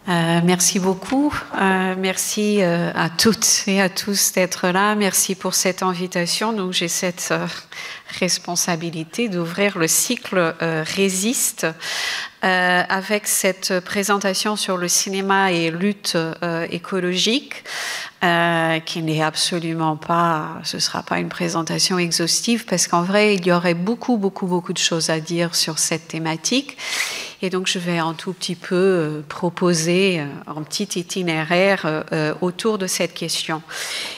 Merci beaucoup. Merci à toutes et à tous d'être là. Merci pour cette invitation. Donc, j'ai cette responsabilité d'ouvrir le cycle Résiste avec cette présentation sur le cinéma et lutte écologique. Qui n'est absolument pas, ce ne sera pas une présentation exhaustive parce qu'en vrai, il y aurait beaucoup de choses à dire sur cette thématique. Et donc, je vais un tout petit peu proposer un petit itinéraire autour de cette question.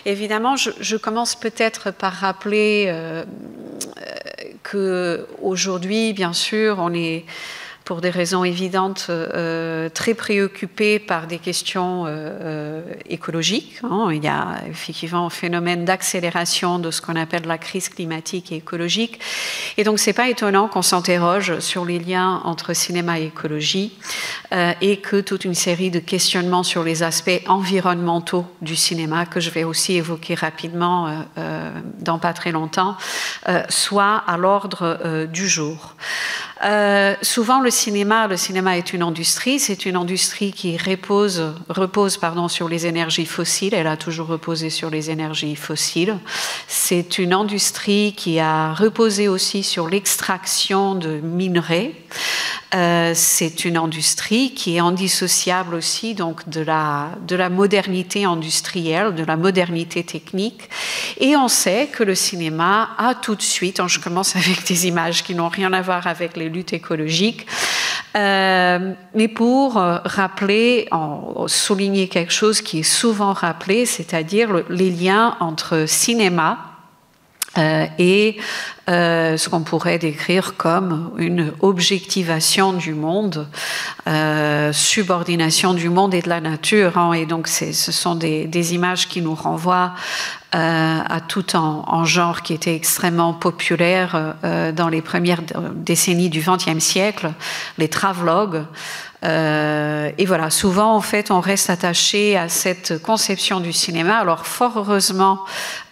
Évidemment, je commence peut-être par rappeler qu'aujourd'hui, bien sûr, on est pour des raisons évidentes, très préoccupés par des questions écologiques. Il y a effectivement un phénomène d'accélération de ce qu'on appelle la crise climatique et écologique. Et donc, c'est pas étonnant qu'on s'interroge sur les liens entre cinéma et écologie et que toute une série de questionnements sur les aspects environnementaux du cinéma, que je vais aussi évoquer rapidement dans pas très longtemps, soient à l'ordre du jour. Souvent, le cinéma est une industrie. C'est une industrie qui repose sur les énergies fossiles. Elle a toujours reposé sur les énergies fossiles. C'est une industrie qui a reposé aussi sur l'extraction de minerais. C'est une industrie qui est indissociable aussi donc de la modernité industrielle, de la modernité technique. Et on sait que le cinéma a tout de suite, je commence avec des images qui n'ont rien à voir avec les luttes écologiques, mais pour rappeler, souligner quelque chose qui est souvent rappelé, c'est-à-dire les liens entre cinéma et ce qu'on pourrait décrire comme une objectivation du monde, subordination du monde et de la nature. Et donc, ce sont des images qui nous renvoient à tout un genre qui était extrêmement populaire dans les premières décennies du XXe siècle, les travelogues. Et voilà, souvent, en fait, on reste attaché à cette conception du cinéma. Alors, fort heureusement,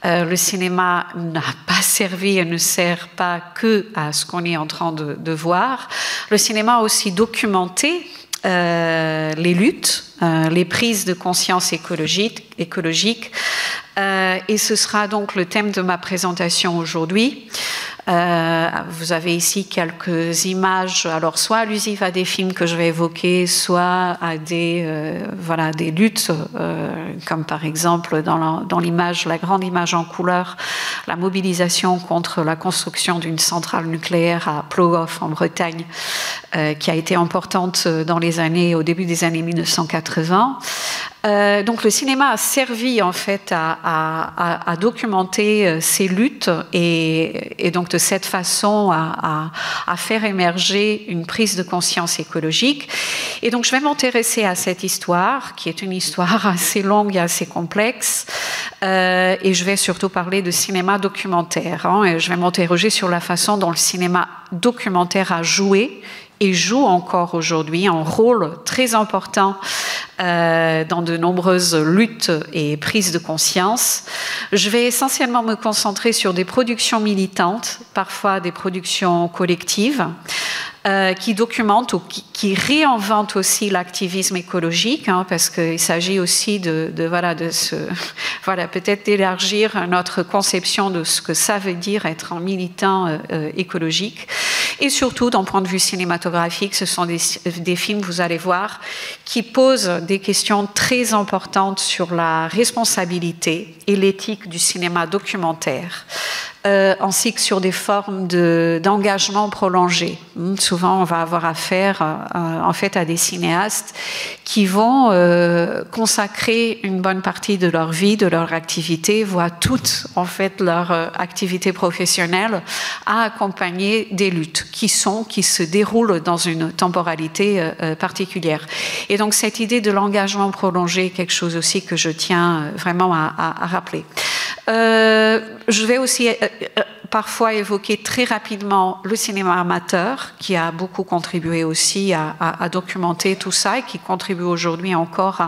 le cinéma n'a pas servi et ne sert pas que à ce qu'on est en train de voir. Le cinéma a aussi documenté les luttes, les prises de conscience écologiques. Et ce sera donc le thème de ma présentation aujourd'hui. Vous avez ici quelques images, alors soit allusives à des films que je vais évoquer, soit à des luttes, comme par exemple dans l'image, la grande image en couleur, la mobilisation contre la construction d'une centrale nucléaire à Plogoff en Bretagne, qui a été importante au début des années 1980. Donc le cinéma a servi en fait à documenter ces luttes et donc de cette façon à faire émerger une prise de conscience écologique. Et donc je vais m'intéresser à cette histoire qui est une histoire assez longue et assez complexe et je vais surtout parler de cinéma documentaire. Et je vais m'interroger sur la façon dont le cinéma documentaire a joué et joue encore aujourd'hui un rôle très important dans de nombreuses luttes et prises de conscience. Je vais essentiellement me concentrer sur des productions militantes, parfois des productions collectives, qui documentent ou qui réinventent aussi l'activisme écologique, parce qu'il s'agit aussi peut-être d'élargir notre conception de ce que ça veut dire être un militant écologique. Et surtout, d'un point de vue cinématographique, ce sont des films, vous allez voir, qui posent des questions très importantes sur la responsabilité et l'éthique du cinéma documentaire. Ainsi que sur des formes d'engagement prolongé. Souvent, on va avoir affaire en fait à des cinéastes qui vont consacrer une bonne partie de leur vie, de leur activité, voire toute en fait leur activité professionnelle à accompagner des luttes qui se déroulent dans une temporalité particulière. Et donc cette idée de l'engagement prolongé est quelque chose aussi que je tiens vraiment à rappeler. Je vais aussi parfois évoquer très rapidement le cinéma amateur, qui a beaucoup contribué aussi à documenter tout ça et qui contribue aujourd'hui encore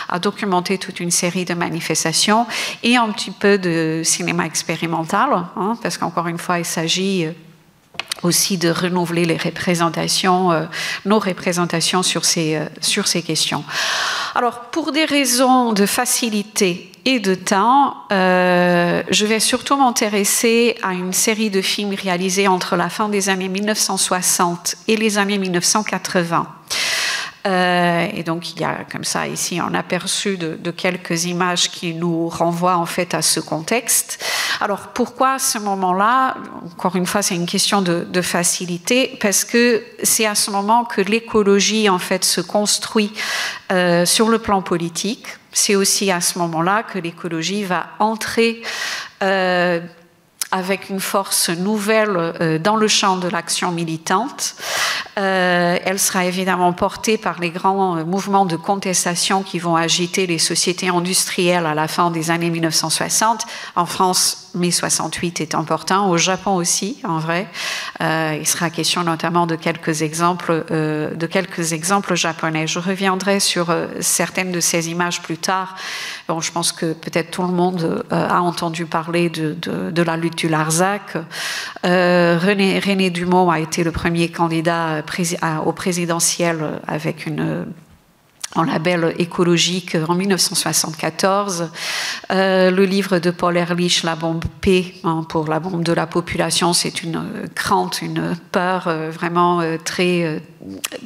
à documenter toute une série de manifestations, et un petit peu de cinéma expérimental, parce qu'encore une fois, il s'agit aussi de renouveler les représentations, nos représentations sur ces questions. Alors, pour des raisons de facilité et de temps, je vais surtout m'intéresser à une série de films réalisés entre la fin des années 1960 et les années 1980. Et donc, il y a comme ça ici un aperçu de quelques images qui nous renvoient en fait à ce contexte. Alors, pourquoi à ce moment-là? Encore une fois, c'est une question de facilité, parce que c'est à ce moment que l'écologie en fait se construit sur le plan politique. C'est aussi à ce moment-là que l'écologie va entrer avec une force nouvelle dans le champ de l'action militante. Elle sera évidemment portée par les grands mouvements de contestation qui vont agiter les sociétés industrielles à la fin des années 1960. En France, mai 68 est important, au Japon aussi, en vrai. Il sera question notamment de quelques exemples japonais. Je reviendrai sur certaines de ces images plus tard. Bon, je pense que peut-être tout le monde a entendu parler de la lutte du Larzac. René Dumont a été le premier candidat au présidentiel avec un label écologique en 1974. Le livre de Paul Ehrlich, La bombe P, pour la bombe de la population, c'est une crainte, une peur vraiment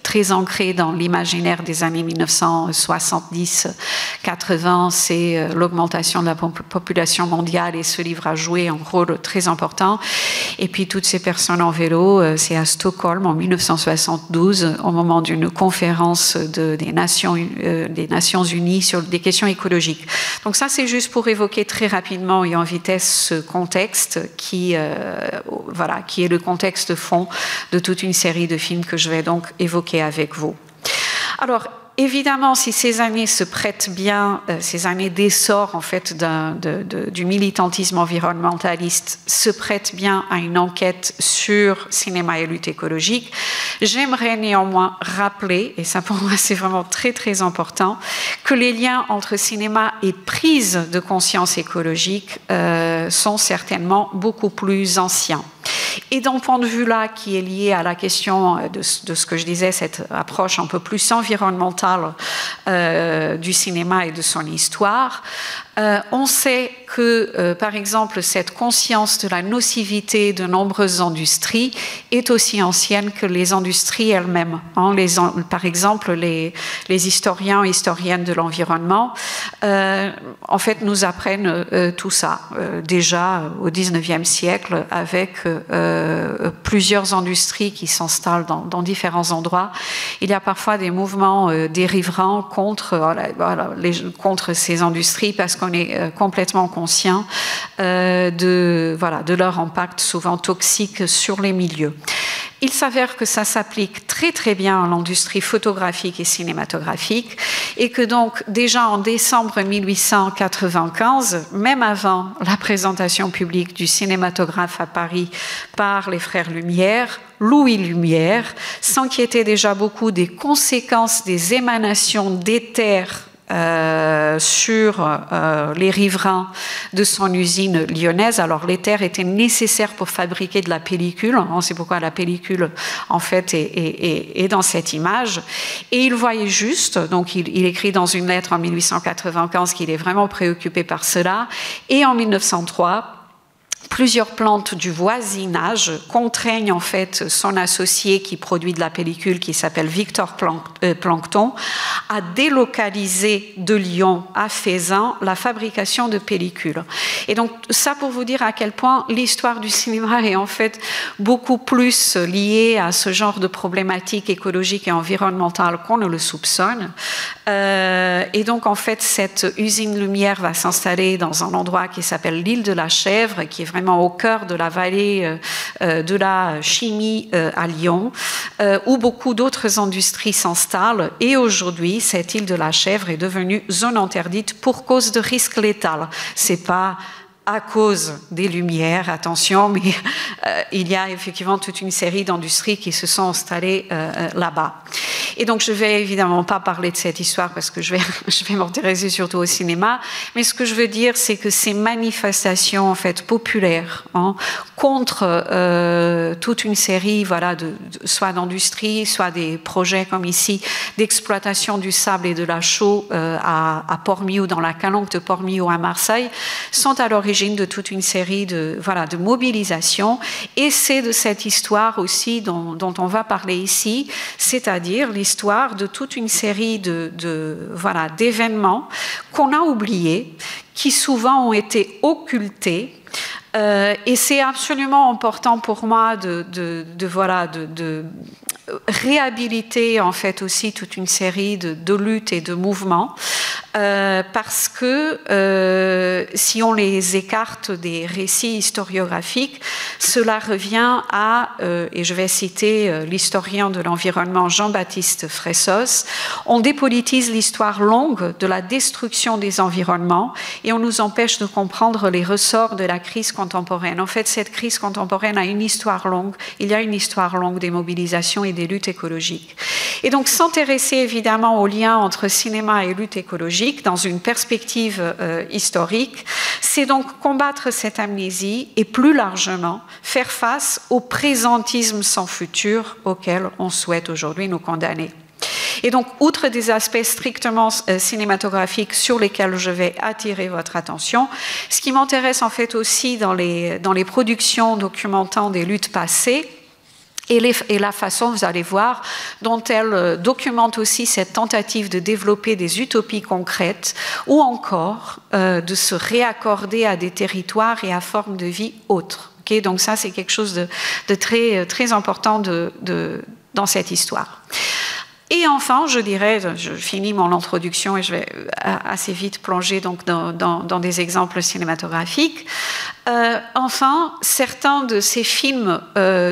très ancrée dans l'imaginaire des années 1970-80. C'est l'augmentation de la population mondiale et ce livre a joué un rôle très important. Et puis toutes ces personnes en vélo, c'est à Stockholm en 1972, au moment d'une conférence des Nations Unies sur des questions écologiques. Donc ça, c'est juste pour évoquer très rapidement et en vitesse ce contexte qui est le contexte fond de toute une série de films que je vais donc évoquer avec vous. Alors, évidemment, si ces années se prêtent bien, ces années d'essor en fait du militantisme environnementaliste se prêtent bien à une enquête sur cinéma et lutte écologique, j'aimerais néanmoins rappeler, et ça pour moi c'est vraiment très très important, que les liens entre cinéma et prise de conscience écologique sont certainement beaucoup plus anciens. Et d'un point de vue là, qui est lié à la question de ce que je disais, cette approche un peu plus environnementale du cinéma et de son histoire, on sait que, par exemple, cette conscience de la nocivité de nombreuses industries est aussi ancienne que les industries elles-mêmes. Par exemple, les historiens et historiennes de l'environnement, en fait, nous apprennent tout ça déjà au XIXe siècle avec plusieurs industries qui s'installent dans différents endroits. Il y a parfois des mouvements dérivrants contre ces industries parce qu'on est complètement conscient de leur impact souvent toxique sur les milieux. Il s'avère que ça s'applique très très bien à l'industrie photographique et cinématographique et que donc déjà en décembre 1895, même avant la présentation publique du cinématographe à Paris par les frères Lumière, Louis Lumière s'inquiétait déjà beaucoup des conséquences des émanations d'éther sur les riverains de son usine lyonnaise. Alors l'éther était nécessaire pour fabriquer de la pellicule, c'est pourquoi la pellicule en fait est dans cette image. Et il voyait juste, donc il écrit dans une lettre en 1895 qu'il est vraiment préoccupé par cela. Et en 1903, plusieurs plantes du voisinage contraignent en fait son associé qui produit de la pellicule, qui s'appelle Victor Plancton, à délocaliser de Lyon à Fézin la fabrication de pellicules. Et donc ça pour vous dire à quel point l'histoire du cinéma est en fait beaucoup plus liée à ce genre de problématiques écologiques et environnementales qu'on ne le soupçonne. Et donc en fait cette usine Lumière va s'installer dans un endroit qui s'appelle l'île de la Chèvre, qui est vraiment au cœur de la vallée de la chimie à Lyon, où beaucoup d'autres industries s'installent. Et aujourd'hui, cette île de la Chèvre est devenue zone interdite pour cause de risque létal. C'est pas à cause des Lumières, attention, mais il y a effectivement toute une série d'industries qui se sont installées là-bas. Et donc, je ne vais évidemment pas parler de cette histoire parce que je vais m'intéresser surtout au cinéma, mais ce que je veux dire, c'est que ces manifestations en fait populaires contre toute une série, voilà, soit d'industrie, soit des projets comme ici d'exploitation du sable et de la chaux à Port-Miou, dans la calanque de Port-Miou à Marseille, sont à l'origine de toute une série de mobilisations. Et c'est de cette histoire aussi dont on va parler ici, c'est-à-dire l'histoire de toute une série d'événements qu'on a oubliés, qui souvent ont été occultés. Et c'est absolument important pour moi de réhabiliter en fait aussi toute une série de luttes et de mouvements, parce que si on les écarte des récits historiographiques, cela revient à, et je vais citer l'historien de l'environnement Jean-Baptiste Fressos, on dépolitise l'histoire longue de la destruction des environnements et on nous empêche de comprendre les ressorts de la crise contemporaine. En fait, cette crise contemporaine a une histoire longue, il y a une histoire longue des mobilisations et des luttes écologiques. Et donc s'intéresser évidemment au lien entre cinéma et lutte écologique dans une perspective historique, c'est donc combattre cette amnésie et plus largement faire face au présentisme sans futur auquel on souhaite aujourd'hui nous condamner. Et donc, outre des aspects strictement cinématographiques sur lesquels je vais attirer votre attention, ce qui m'intéresse en fait aussi dans les productions documentant des luttes passées, et la façon, vous allez voir, dont elle documente aussi cette tentative de développer des utopies concrètes ou encore de se réaccorder à des territoires et à formes de vie autres. Okay, donc ça, c'est quelque chose de très, très important dans cette histoire. Et enfin, je dirais, je finis mon introduction et je vais assez vite plonger donc dans des exemples cinématographiques. Enfin, certains de ces films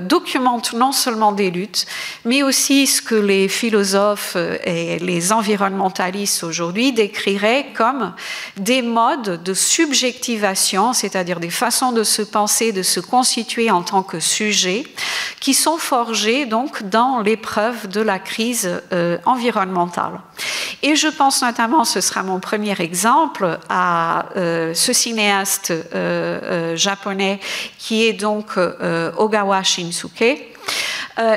documentent non seulement des luttes, mais aussi ce que les philosophes et les environnementalistes aujourd'hui décriraient comme des modes de subjectivation, c'est-à-dire des façons de se penser, de se constituer en tant que sujet, qui sont forgés donc dans l'épreuve de la crise environnementale. Et je pense notamment, ce sera mon premier exemple, à ce cinéaste japonais qui est donc Ogawa Shinsuke,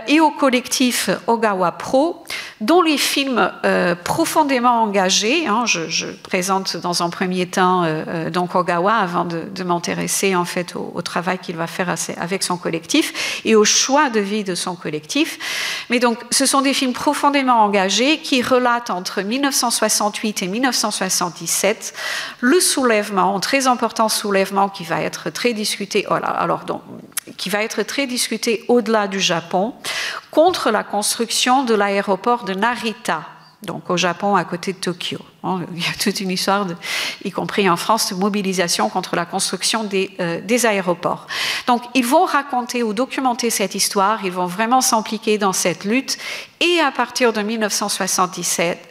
et au collectif Ogawa Pro, dont les films profondément engagés, je présente dans un premier temps donc Ogawa avant de m'intéresser en fait au travail qu'il va faire avec son collectif et au choix de vie de son collectif. Mais donc ce sont des films profondément engagés qui relatent entre 1968 et 1977 le soulèvement, un très important soulèvement qui va être très discuté, qui va être très discuté au-delà du Japon, contre la construction de l'aéroport de Narita, donc au Japon, à côté de Tokyo. Il y a toute une histoire, y compris en France, de mobilisation contre la construction des aéroports. Donc, ils vont raconter ou documenter cette histoire, ils vont vraiment s'impliquer dans cette lutte, et à partir de 1977,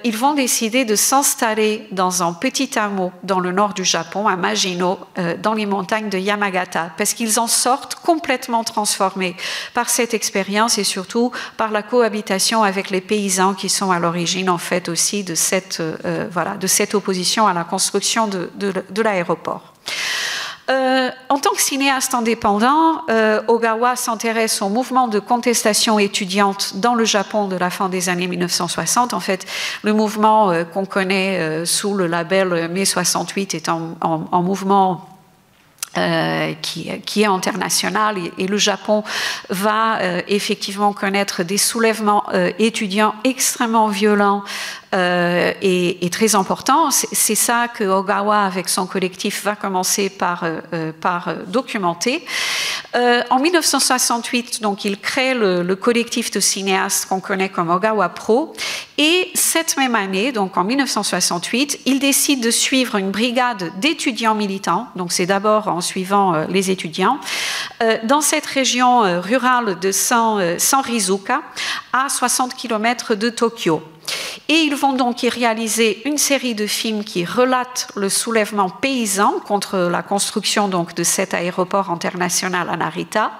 ils vont décider de s'installer dans un petit hameau dans le nord du Japon, à Majino, dans les montagnes de Yamagata, parce qu'ils en sortent complètement transformés par cette expérience et surtout par la cohabitation avec les paysans qui sont à l'origine en fait aussi de cette opposition à la construction de l'aéroport. En tant que cinéaste indépendant, Ogawa s'intéresse au mouvement de contestation étudiante dans le Japon de la fin des années 1960. En fait, le mouvement qu'on connaît sous le label Mai 68 est un mouvement qui est international et le Japon va effectivement connaître des soulèvements étudiants extrêmement violents et très important. C'est ça que Ogawa, avec son collectif, va commencer par documenter. En 1968, donc, il crée le collectif de cinéastes qu'on connaît comme Ogawa Pro. Et cette même année, donc en 1968, il décide de suivre une brigade d'étudiants militants. Donc, c'est d'abord en suivant les étudiants dans cette région rurale de Sanrizuka, à 60 km de Tokyo. Et ils vont donc y réaliser une série de films qui relatent le soulèvement paysan contre la construction donc de cet aéroport international à Narita.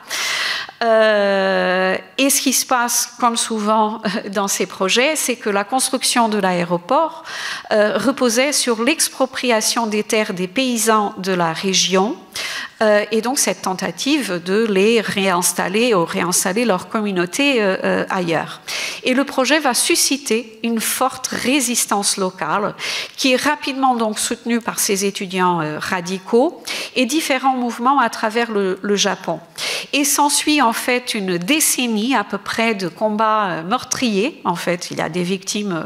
Et ce qui se passe, comme souvent dans ces projets, c'est que la construction de l'aéroport reposait sur l'expropriation des terres des paysans de la région, et donc cette tentative de les réinstaller ou réinstaller leur communauté ailleurs. Et le projet va susciter une forte résistance locale qui est rapidement donc soutenue par ces étudiants radicaux et différents mouvements à travers le Japon. Et s'ensuit en fait une décennie à peu près de combats meurtriers, en fait il y a des victimes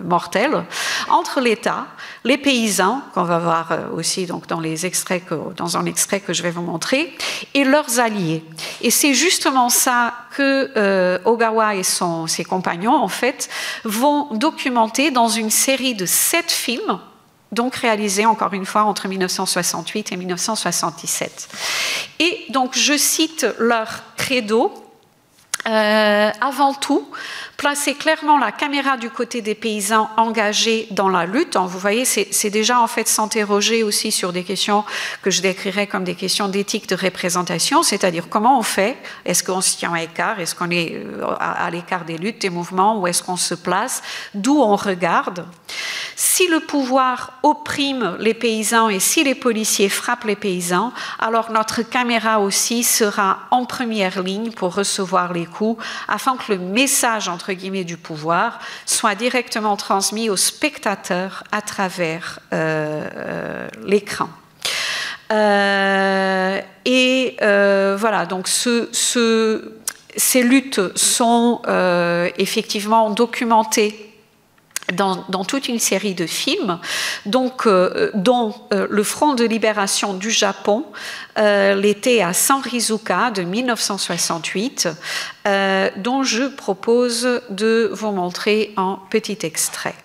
mortelles, entre l'État, les paysans, qu'on va voir aussi donc dans un extrait que je vais vous montrer, et leurs alliés. Et c'est justement ça que Ogawa et ses compagnons en fait vont documenter dans une série de 7 films, donc réalisé encore une fois entre 1968 et 1977. Et donc je cite leur credo, avant tout, placer clairement la caméra du côté des paysans engagés dans la lutte. Vous voyez, c'est déjà en fait s'interroger aussi sur des questions que je décrirais comme des questions d'éthique de représentation, c'est-à-dire comment on fait, est-ce qu'on se tient à l'écart, est-ce qu'on est à l'écart des luttes, des mouvements, où est-ce qu'on se place, d'où on regarde. Si le pouvoir opprime les paysans et si les policiers frappent les paysans, alors notre caméra aussi sera en première ligne pour recevoir les coups, afin que le message entre guillemets du pouvoir soit directement transmis aux spectateurs à travers l'écran. Voilà, donc ces luttes sont effectivement documentées dans toute une série de films, donc, dont le Front de libération du Japon, l'été à Sanrizuka de 1968, dont je propose de vous montrer un petit extrait.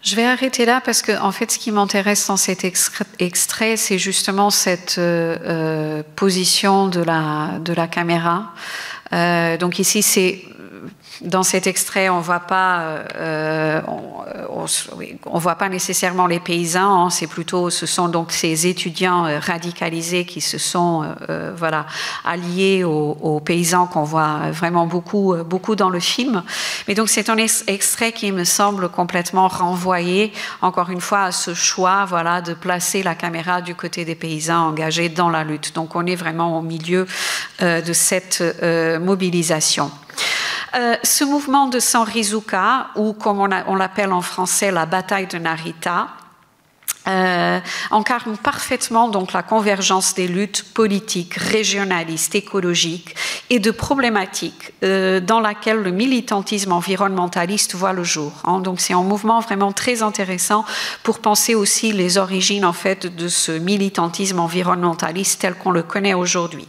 Je vais arrêter là parce que, en fait, ce qui m'intéresse dans cet extrait, c'est justement cette position de la caméra. Donc ici, c'est dans cet extrait, on voit pas nécessairement les paysans. Ce sont donc ces étudiants radicalisés qui se sont alliés aux paysans qu'on voit vraiment beaucoup dans le film. Mais donc c'est un extrait qui me semble complètement renvoyer encore une fois à ce choix, de placer la caméra du côté des paysans engagés dans la lutte. Donc on est vraiment au milieu de cette mobilisation. Ce mouvement de Sanrizuka, ou comme on l'appelle en français la bataille de Narita, incarne parfaitement donc la convergence des luttes politiques, régionalistes, écologiques et de problématiques dans laquelle le militantisme environnementaliste voit le jour. Donc c'est un mouvement vraiment très intéressant pour penser aussi les origines en fait de ce militantisme environnementaliste tel qu'on le connaît aujourd'hui.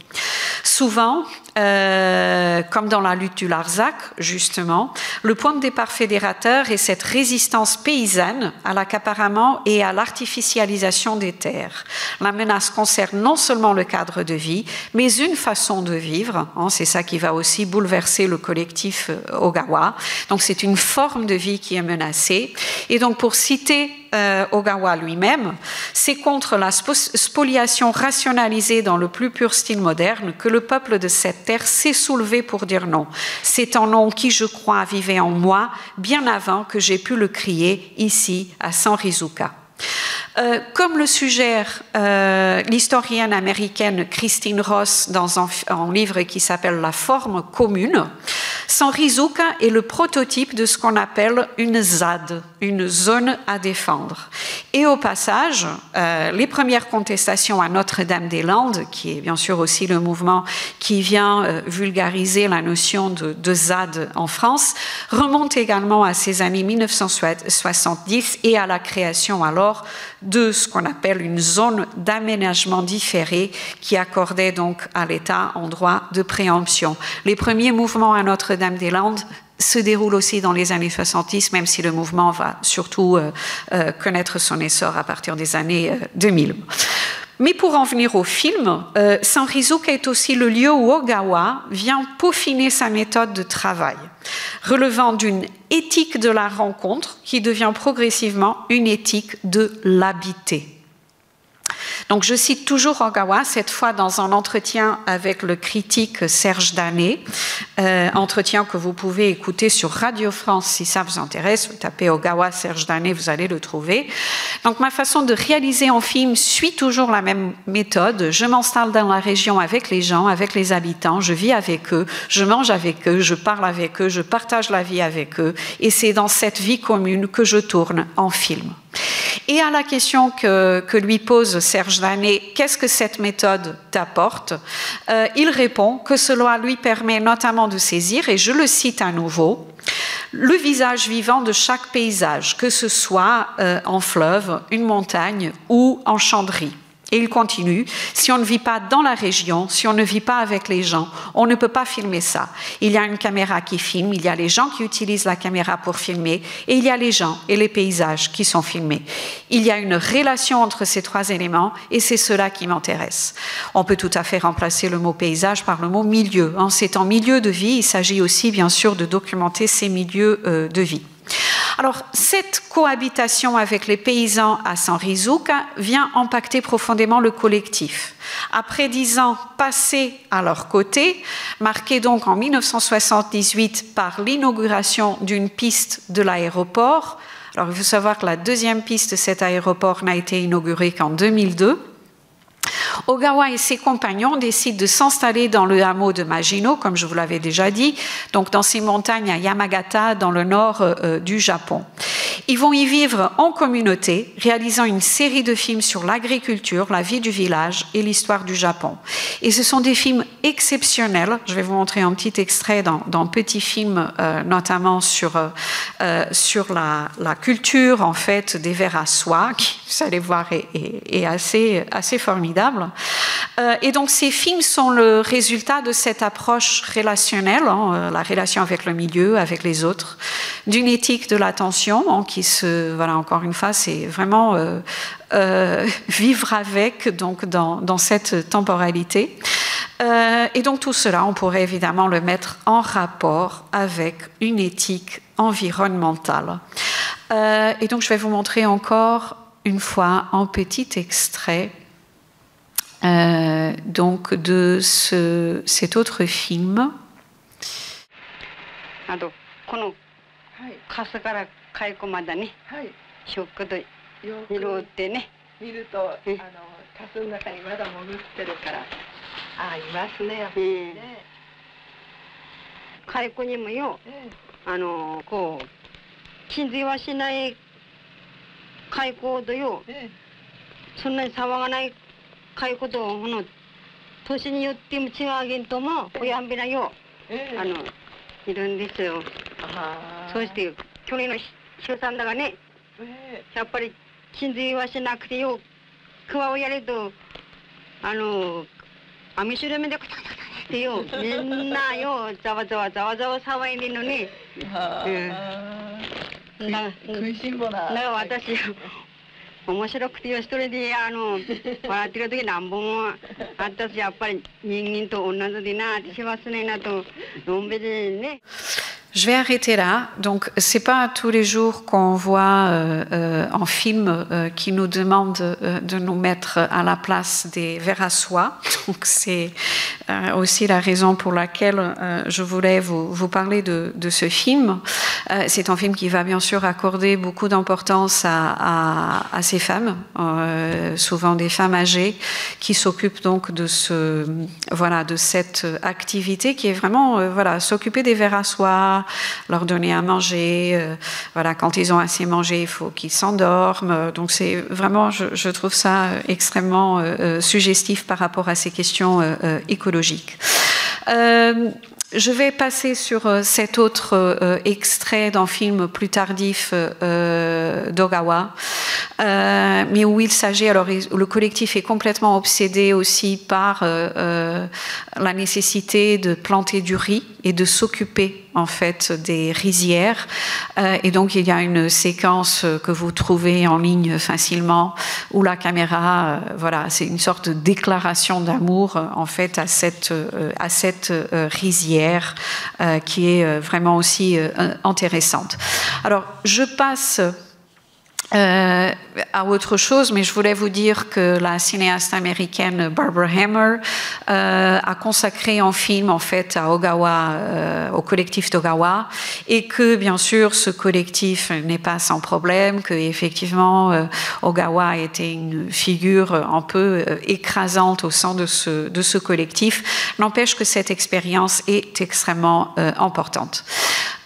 Souvent, comme dans la lutte du Larzac, justement, le point de départ fédérateur est cette résistance paysanne à l'accaparement et à l'artificialisation des terres. La menace concerne non seulement le cadre de vie, mais une façon de vivre. C'est ça qui va aussi bouleverser le collectif Ogawa. Donc c'est une forme de vie qui est menacée. Et donc pour citer Ogawa lui-même, c'est contre la spoliation rationalisée dans le plus pur style moderne que le peuple de cette terre s'est soulevé pour dire non. C'est un non qui, je crois, vivait en moi bien avant que j'ai pu le crier ici à Sanrizuka. Comme le suggère l'historienne américaine Christine Ross dans un livre qui s'appelle « La forme commune », Sanrizuka est le prototype de ce qu'on appelle une ZAD, une zone à défendre. Et au passage, les premières contestations à Notre-Dame-des-Landes, qui est bien sûr aussi le mouvement qui vient vulgariser la notion de ZAD en France, remontent également à ces années 1970 et à la création alors de ce qu'on appelle une zone d'aménagement différé qui accordait donc à l'État un droit de préemption. Les premiers mouvements à Notre-Dame-des-Landes se déroulent aussi dans les années 70, même si le mouvement va surtout connaître son essor à partir des années 2000. Mais pour en venir au film, Sanrizuka est aussi le lieu où Ogawa vient peaufiner sa méthode de travail, relevant d'une éthique de la rencontre qui devient progressivement une éthique de l'habité. Donc je cite toujours Ogawa, cette fois dans un entretien avec le critique Serge Danet, entretien que vous pouvez écouter sur Radio France si ça vous intéresse, vous tapez Ogawa Serge Danet, vous allez le trouver. Donc ma façon de réaliser un film suit toujours la même méthode, je m'installe dans la région avec les gens, avec les habitants, je vis avec eux, je mange avec eux, je parle avec eux, je partage la vie avec eux, et c'est dans cette vie commune que je tourne en film. Et à la question que lui pose Serge Danet, qu'est-ce que cette méthode t'apporte? Il répond que cela lui permet notamment de saisir, et je le cite à nouveau, le visage vivant de chaque paysage, que ce soit en fleuve, une montagne ou en champ de riz. Et il continue, si on ne vit pas dans la région, si on ne vit pas avec les gens, on ne peut pas filmer ça. Il y a une caméra qui filme, il y a les gens qui utilisent la caméra pour filmer, et il y a les gens et les paysages qui sont filmés. Il y a une relation entre ces trois éléments, et c'est cela qui m'intéresse. On peut tout à fait remplacer le mot paysage par le mot milieu. C'est en milieu de vie, il s'agit aussi bien sûr de documenter ces milieux de vie. Alors, cette cohabitation avec les paysans à Sanrizuka vient impacter profondément le collectif. Après 10 ans passés à leur côté, marqués donc en 1978 par l'inauguration d'une piste de l'aéroport, alors il faut savoir que la deuxième piste de cet aéroport n'a été inaugurée qu'en 2002, Ogawa et ses compagnons décident de s'installer dans le hameau de Majino, comme je vous l'avais déjà dit, donc dans ces montagnes à Yamagata, dans le nord du Japon. Ils vont y vivre en communauté, réalisant une série de films sur l'agriculture, la vie du village et l'histoire du Japon. Et ce sont des films exceptionnels. Je vais vous montrer un petit extrait dans Petit Film, notamment sur la culture en fait des vers à soie, qui, vous allez voir, est assez formidable. Et donc ces films sont le résultat de cette approche relationnelle, la relation avec le milieu, avec les autres, d'une éthique de l'attention, qui voilà, encore une fois, c'est vraiment vivre avec, donc dans cette temporalité. Et donc tout cela, on pourrait évidemment le mettre en rapport avec une éthique environnementale. Et donc je vais vous montrer encore une fois un petit extrait donc de cet autre film. カスから蚕までね、はい、ショックと色ってね見るとカスの中にまだ潜ってるからいますねやっぱりね、蚕にもよ、こう浸水はしない蚕とよ、そんなに騒がない蚕と年によっても違うあげんともおやんべらよ、いるんですよ。そうして去年の出産だがね、やっぱり浸水はしなくてよ、クワをやると網白目でカタカタってよ、みんなよざわざわざわざわ騒いでるのね。食いしん坊な。だから私面白くてよ、一人で笑ってる時何本もあったし、やっぱり人間と同じでなってしますねなとのんびりね。Je vais arrêter là. Donc, c'est pas tous les jours qu'on voit un film qui nous demande de nous mettre à la place des vers à soie. Donc, c'est aussi la raison pour laquelle je voulais vous parler de ce film. C'est un film qui va bien sûr accorder beaucoup d'importance à ces femmes, souvent des femmes âgées, qui s'occupent donc de cette activité qui est vraiment s'occuper des vers à soie, leur donner à manger. Quand ils ont assez mangé, il faut qu'ils s'endorment. Donc c'est vraiment, je trouve ça extrêmement suggestif par rapport à ces questions écologiques. Je vais passer sur cet autre extrait d'un film plus tardif d'Ogawa, mais où il s'agit, le collectif est complètement obsédé aussi par la nécessité de planter du riz et de s'occuper en fait des rizières. Et donc il y a une séquence que vous trouvez en ligne facilement où la caméra, c'est une sorte de déclaration d'amour en fait à cette rizière qui est vraiment aussi intéressante. Alors je passe à autre chose, mais je voulais vous dire que la cinéaste américaine Barbara Hammer a consacré un film en fait à Ogawa, au collectif d'Ogawa, et que bien sûr ce collectif n'est pas sans problème, que effectivement Ogawa était une figure un peu écrasante au sein de ce collectif. N'empêche que cette expérience est extrêmement importante.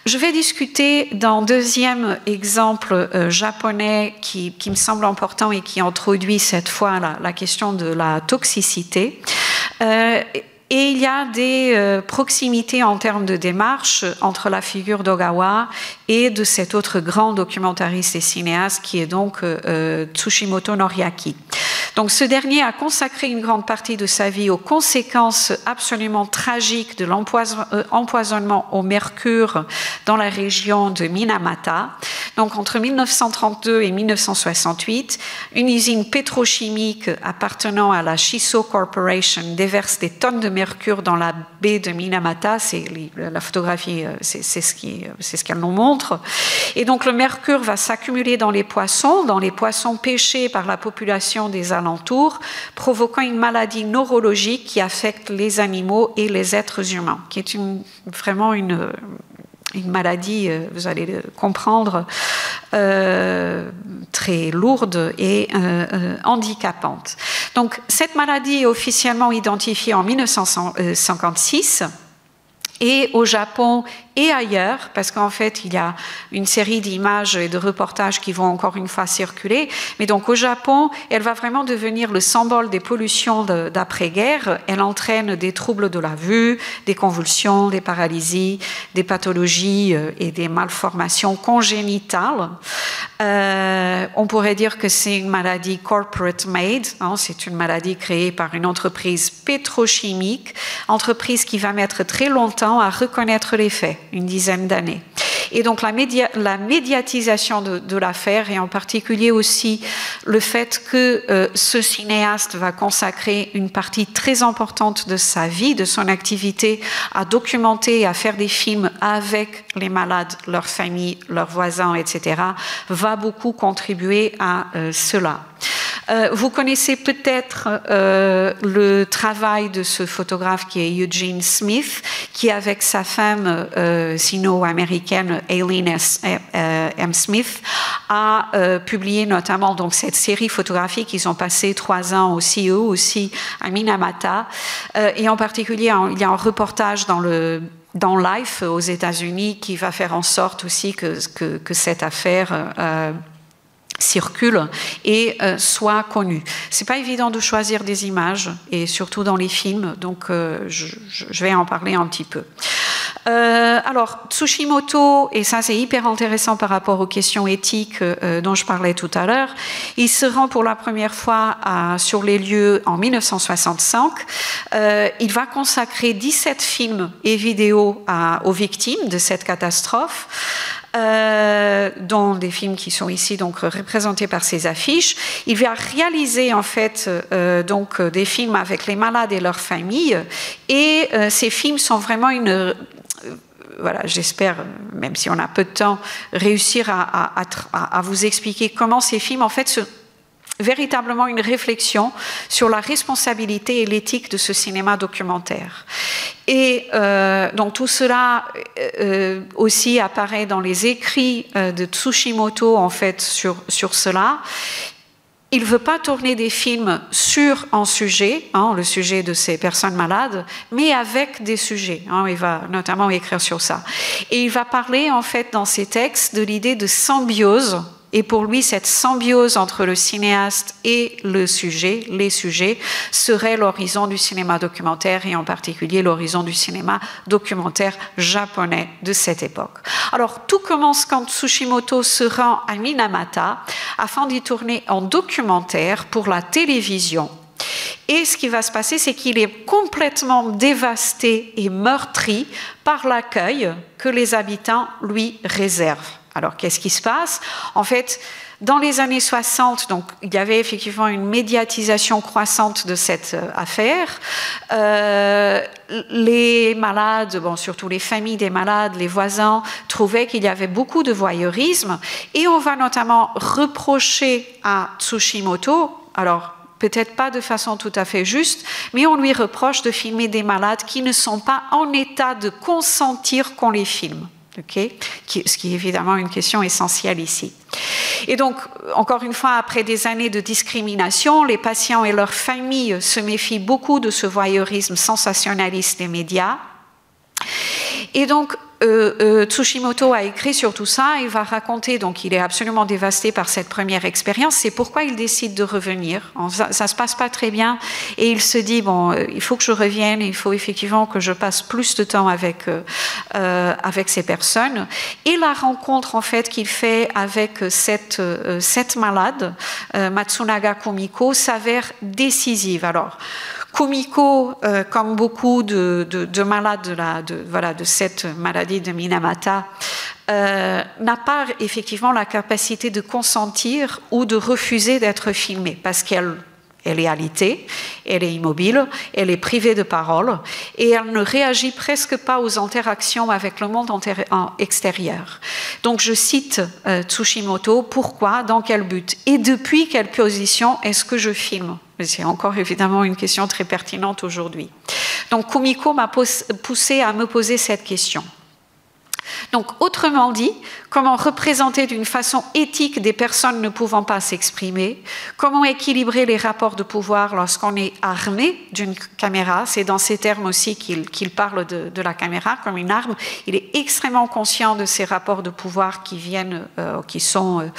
Je vais discuter d'un deuxième exemple japonais qui me semble important et qui introduit cette fois la question de la toxicité. Et il y a des proximités en termes de démarche entre la figure d'Ogawa et de cet autre grand documentariste et cinéaste qui est donc Tsushimoto Noriaki. Donc ce dernier a consacré une grande partie de sa vie aux conséquences absolument tragiques de l'empoisonnement au mercure dans la région de Minamata. Donc entre 1932 et 1968, une usine pétrochimique appartenant à la Shiso Corporation déverse des tonnes de mercure dans la baie de Minamata. La photographie, c'est ce qu'elle nous montre. Et donc le mercure va s'accumuler dans les poissons pêchés par la population des alentours, provoquant une maladie neurologique qui affecte les animaux et les êtres humains, qui est vraiment une maladie, vous allez le comprendre, très lourde et handicapante. Donc, cette maladie est officiellement identifiée en 1956 et au Japon et ailleurs, parce qu'en fait, il y a une série d'images et de reportages qui vont encore une fois circuler. Mais donc, au Japon, elle va vraiment devenir le symbole des pollutions d'après-guerre. Elle entraîne des troubles de la vue, des convulsions, des paralysies, des pathologies et des malformations congénitales. On pourrait dire que c'est une maladie corporate made. Hein, c'est une maladie créée par une entreprise pétrochimique, entreprise qui va mettre très longtemps à reconnaître les faits, une dizaine d'années. Et donc la médiatisation de l'affaire, et en particulier aussi le fait que ce cinéaste va consacrer une partie très importante de sa vie, de son activité, à documenter, à faire des films avec les malades, leurs familles, leurs voisins, etc., va beaucoup contribuer à cela. Vous connaissez peut-être le travail de ce photographe qui est Eugene Smith, qui avec sa femme sino-américaine Aileen M. Smith a publié notamment donc cette série photographique. Ils ont passé 3 ans aussi, eux aussi, à Minamata. Et en particulier, il y a un reportage dans Life aux États-Unis qui va faire en sorte aussi que cette affaire circule et soit connue. C'est pas évident de choisir des images, et surtout dans les films, donc je vais en parler un petit peu. Alors, Tsushimoto, et ça c'est hyper intéressant par rapport aux questions éthiques dont je parlais tout à l'heure, il se rend pour la première fois sur les lieux en 1965. Il va consacrer 17 films et vidéos aux victimes de cette catastrophe. Dont des films qui sont ici donc représentés par ces affiches. Il va réaliser en fait donc des films avec les malades et leurs familles, et ces films sont vraiment voilà, j'espère, même si on a peu de temps, réussir à vous expliquer comment ces films en fait véritablement une réflexion sur la responsabilité et l'éthique de ce cinéma documentaire. Et donc tout cela aussi apparaît dans les écrits de Tsushimoto en fait sur cela. Il ne veut pas tourner des films sur un sujet, le sujet de ces personnes malades, mais avec des sujets. Il va notamment écrire sur ça. Et il va parler en fait dans ses textes de l'idée de symbiose. Et pour lui, cette symbiose entre le cinéaste et le sujet, les sujets, serait l'horizon du cinéma documentaire et en particulier l'horizon du cinéma documentaire japonais de cette époque. Alors, tout commence quand Tsushimoto se rend à Minamata afin d'y tourner en documentaire pour la télévision. Et ce qui va se passer, c'est qu'il est complètement dévasté et meurtri par l'accueil que les habitants lui réservent. Alors, qu'est-ce qui se passe? En fait, dans les années 60, donc, il y avait effectivement une médiatisation croissante de cette affaire. Les malades, surtout les familles des malades, les voisins, trouvaient qu'il y avait beaucoup de voyeurisme. Et on va notamment reprocher à Tsushimoto, alors peut-être pas de façon tout à fait juste, mais on lui reproche de filmer des malades qui ne sont pas en état de consentir qu'on les filme. Okay, ce qui est évidemment une question essentielle ici. Et donc, encore une fois, après des années de discrimination, les patients et leurs familles se méfient beaucoup de ce voyeurisme sensationnaliste des médias. Et donc, Tsushimoto a écrit sur tout ça, il va raconter, donc il est absolument dévasté par cette première expérience, c'est pourquoi il décide de revenir. Ça se passe pas très bien et il se dit, il faut que je revienne, il faut effectivement que je passe plus de temps avec ces personnes. Et la rencontre en fait qu'il fait avec cette malade, Matsunaga Kumiko, s'avère décisive. Alors, Kumiko, comme beaucoup de malades de cette maladie de Minamata, n'a pas effectivement la capacité de consentir ou de refuser d'être filmée parce qu'elle est alitée, elle est immobile, elle est privée de parole et elle ne réagit presque pas aux interactions avec le monde extérieur. Donc je cite Tsushimoto, pourquoi, dans quel but et depuis quelle position est-ce que je filme? C'est encore évidemment une question très pertinente aujourd'hui. Donc Kumiko m'a poussé à me poser cette question. Donc, autrement dit, comment représenter d'une façon éthique des personnes ne pouvant pas s'exprimer, comment équilibrer les rapports de pouvoir lorsqu'on est armé d'une caméra, c'est dans ces termes aussi qu'il parle de la caméra comme une arme, il est extrêmement conscient de ces rapports de pouvoir qui sont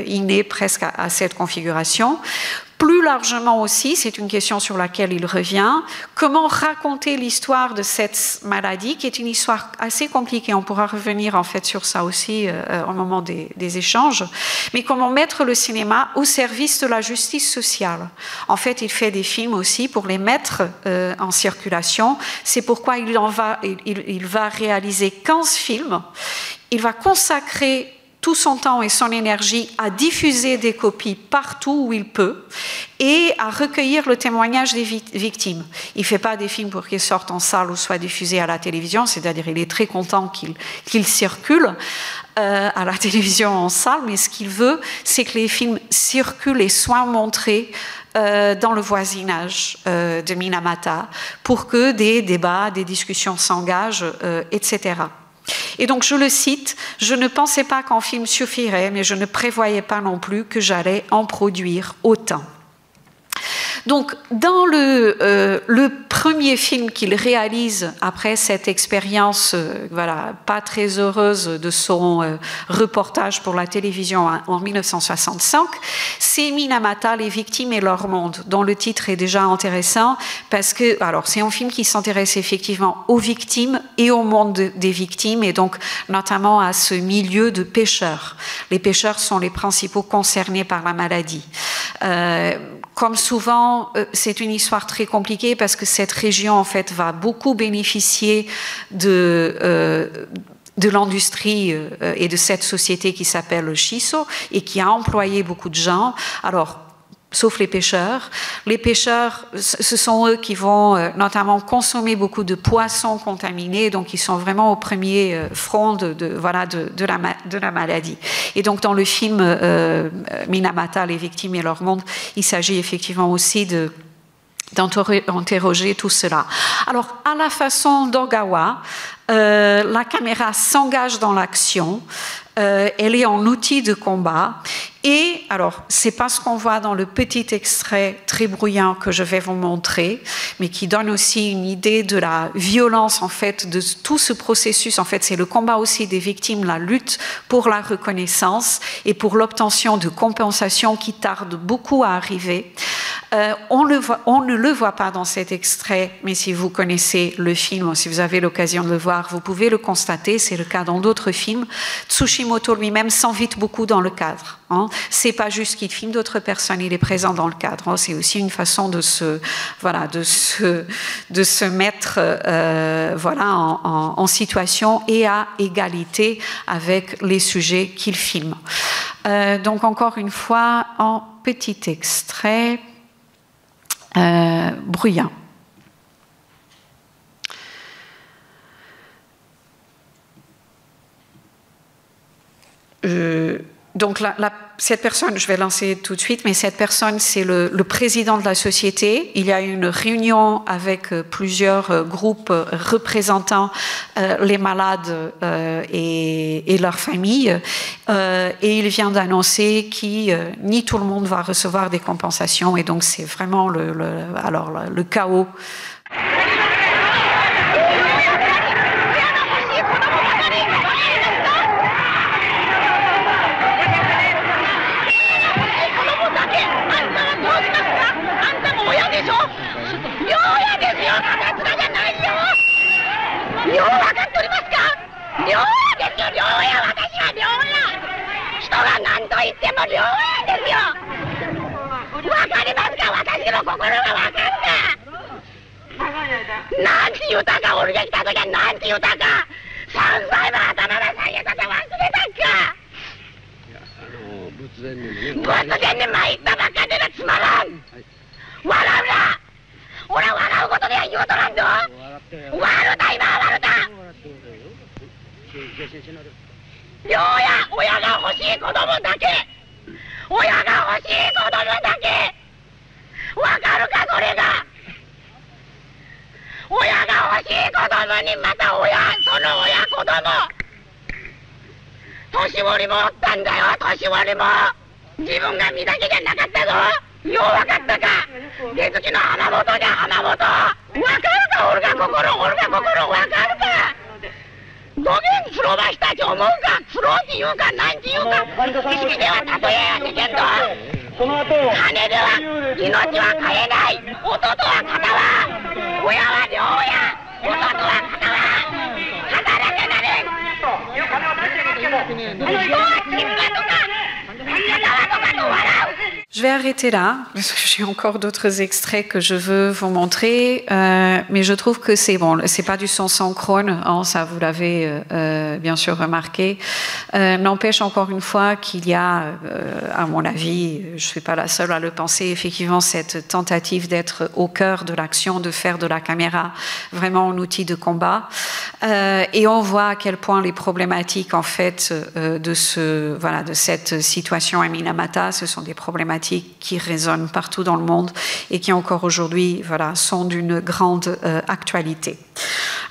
innés presque à cette configuration. Plus largement aussi, c'est une question sur laquelle il revient, comment raconter l'histoire de cette maladie, qui est une histoire assez compliquée, on pourra revenir en fait sur ça aussi au moment des échanges, mais comment mettre le cinéma au service de la justice sociale. En fait, il fait des films aussi pour les mettre en circulation, c'est pourquoi il va réaliser 15 films, il va consacrer tout son temps et son énergie à diffuser des copies partout où il peut et à recueillir le témoignage des victimes. Il ne fait pas des films pour qu'ils sortent en salle ou soient diffusés à la télévision, c'est-à-dire il est très content qu'ils circulent à la télévision en salle, mais ce qu'il veut, c'est que les films circulent et soient montrés dans le voisinage de Minamata pour que des débats, des discussions s'engagent, etc. Et donc, je le cite, « Je ne pensais pas qu'un film suffirait, mais je ne prévoyais pas non plus que j'allais en produire autant. » Donc, dans le premier film qu'il réalise après cette expérience pas très heureuse de son reportage pour la télévision en 1965, c'est Minamata, les victimes et leur monde, dont le titre est déjà intéressant parce que, alors, c'est un film qui s'intéresse effectivement aux victimes et au monde des victimes et donc notamment à ce milieu de pêcheurs. Les pêcheurs sont les principaux concernés par la maladie. Comme souvent, c'est une histoire très compliquée parce que cette région, en fait, va beaucoup bénéficier de l'industrie et de cette société qui s'appelle Shiso et qui a employé beaucoup de gens. Alors, sauf les pêcheurs. Les pêcheurs, ce sont eux qui vont notamment consommer beaucoup de poissons contaminés, donc ils sont vraiment au premier front de la maladie. Et donc dans le film Minamata, les victimes et leur monde, il s'agit effectivement aussi d'interroger tout cela. Alors, à la façon d'Ogawa, la caméra s'engage dans l'action, elle est en outil de combat, et alors, c'est pas ce qu'on voit dans le petit extrait très bruyant que je vais vous montrer, mais qui donne aussi une idée de la violence, en fait, de tout ce processus. En fait, c'est le combat aussi des victimes, la lutte pour la reconnaissance et pour l'obtention de compensation qui tarde beaucoup à arriver. On ne le voit pas dans cet extrait, mais si vous connaissez le film, si vous avez l'occasion de le voir, vous pouvez le constater, c'est le cas dans d'autres films. Tsushimoto lui-même s'invite beaucoup dans le cadre. C'est pas juste qu'il filme d'autres personnes, il est présent dans le cadre. C'est aussi une façon de se mettre en situation et à égalité avec les sujets qu'il filme. Donc encore une fois, en petit extrait bruyant. Donc cette personne, je vais lancer tout de suite, mais cette personne, c'est le président de la société. Il y a une réunion avec plusieurs groupes représentant les malades et leurs familles. Et il vient d'annoncer que ni tout le monde va recevoir des compensations. Et donc, c'est vraiment le chaos. Je vais arrêter là, parce que j'ai encore d'autres extraits que je veux vous montrer, mais je trouve que c'est bon, c'est pas du son synchrone, ça vous l'avez bien sûr remarqué. N'empêche encore une fois qu'il y a, à mon avis, je suis pas la seule à le penser, effectivement cette tentative d'être au cœur de l'action, de faire de la caméra vraiment un outil de combat, et on voit à quel point les problématiques en fait de cette situation à Minamata, ce sont des problématiques qui résonnent partout dans le monde et qui encore aujourd'hui sont d'une grande actualité.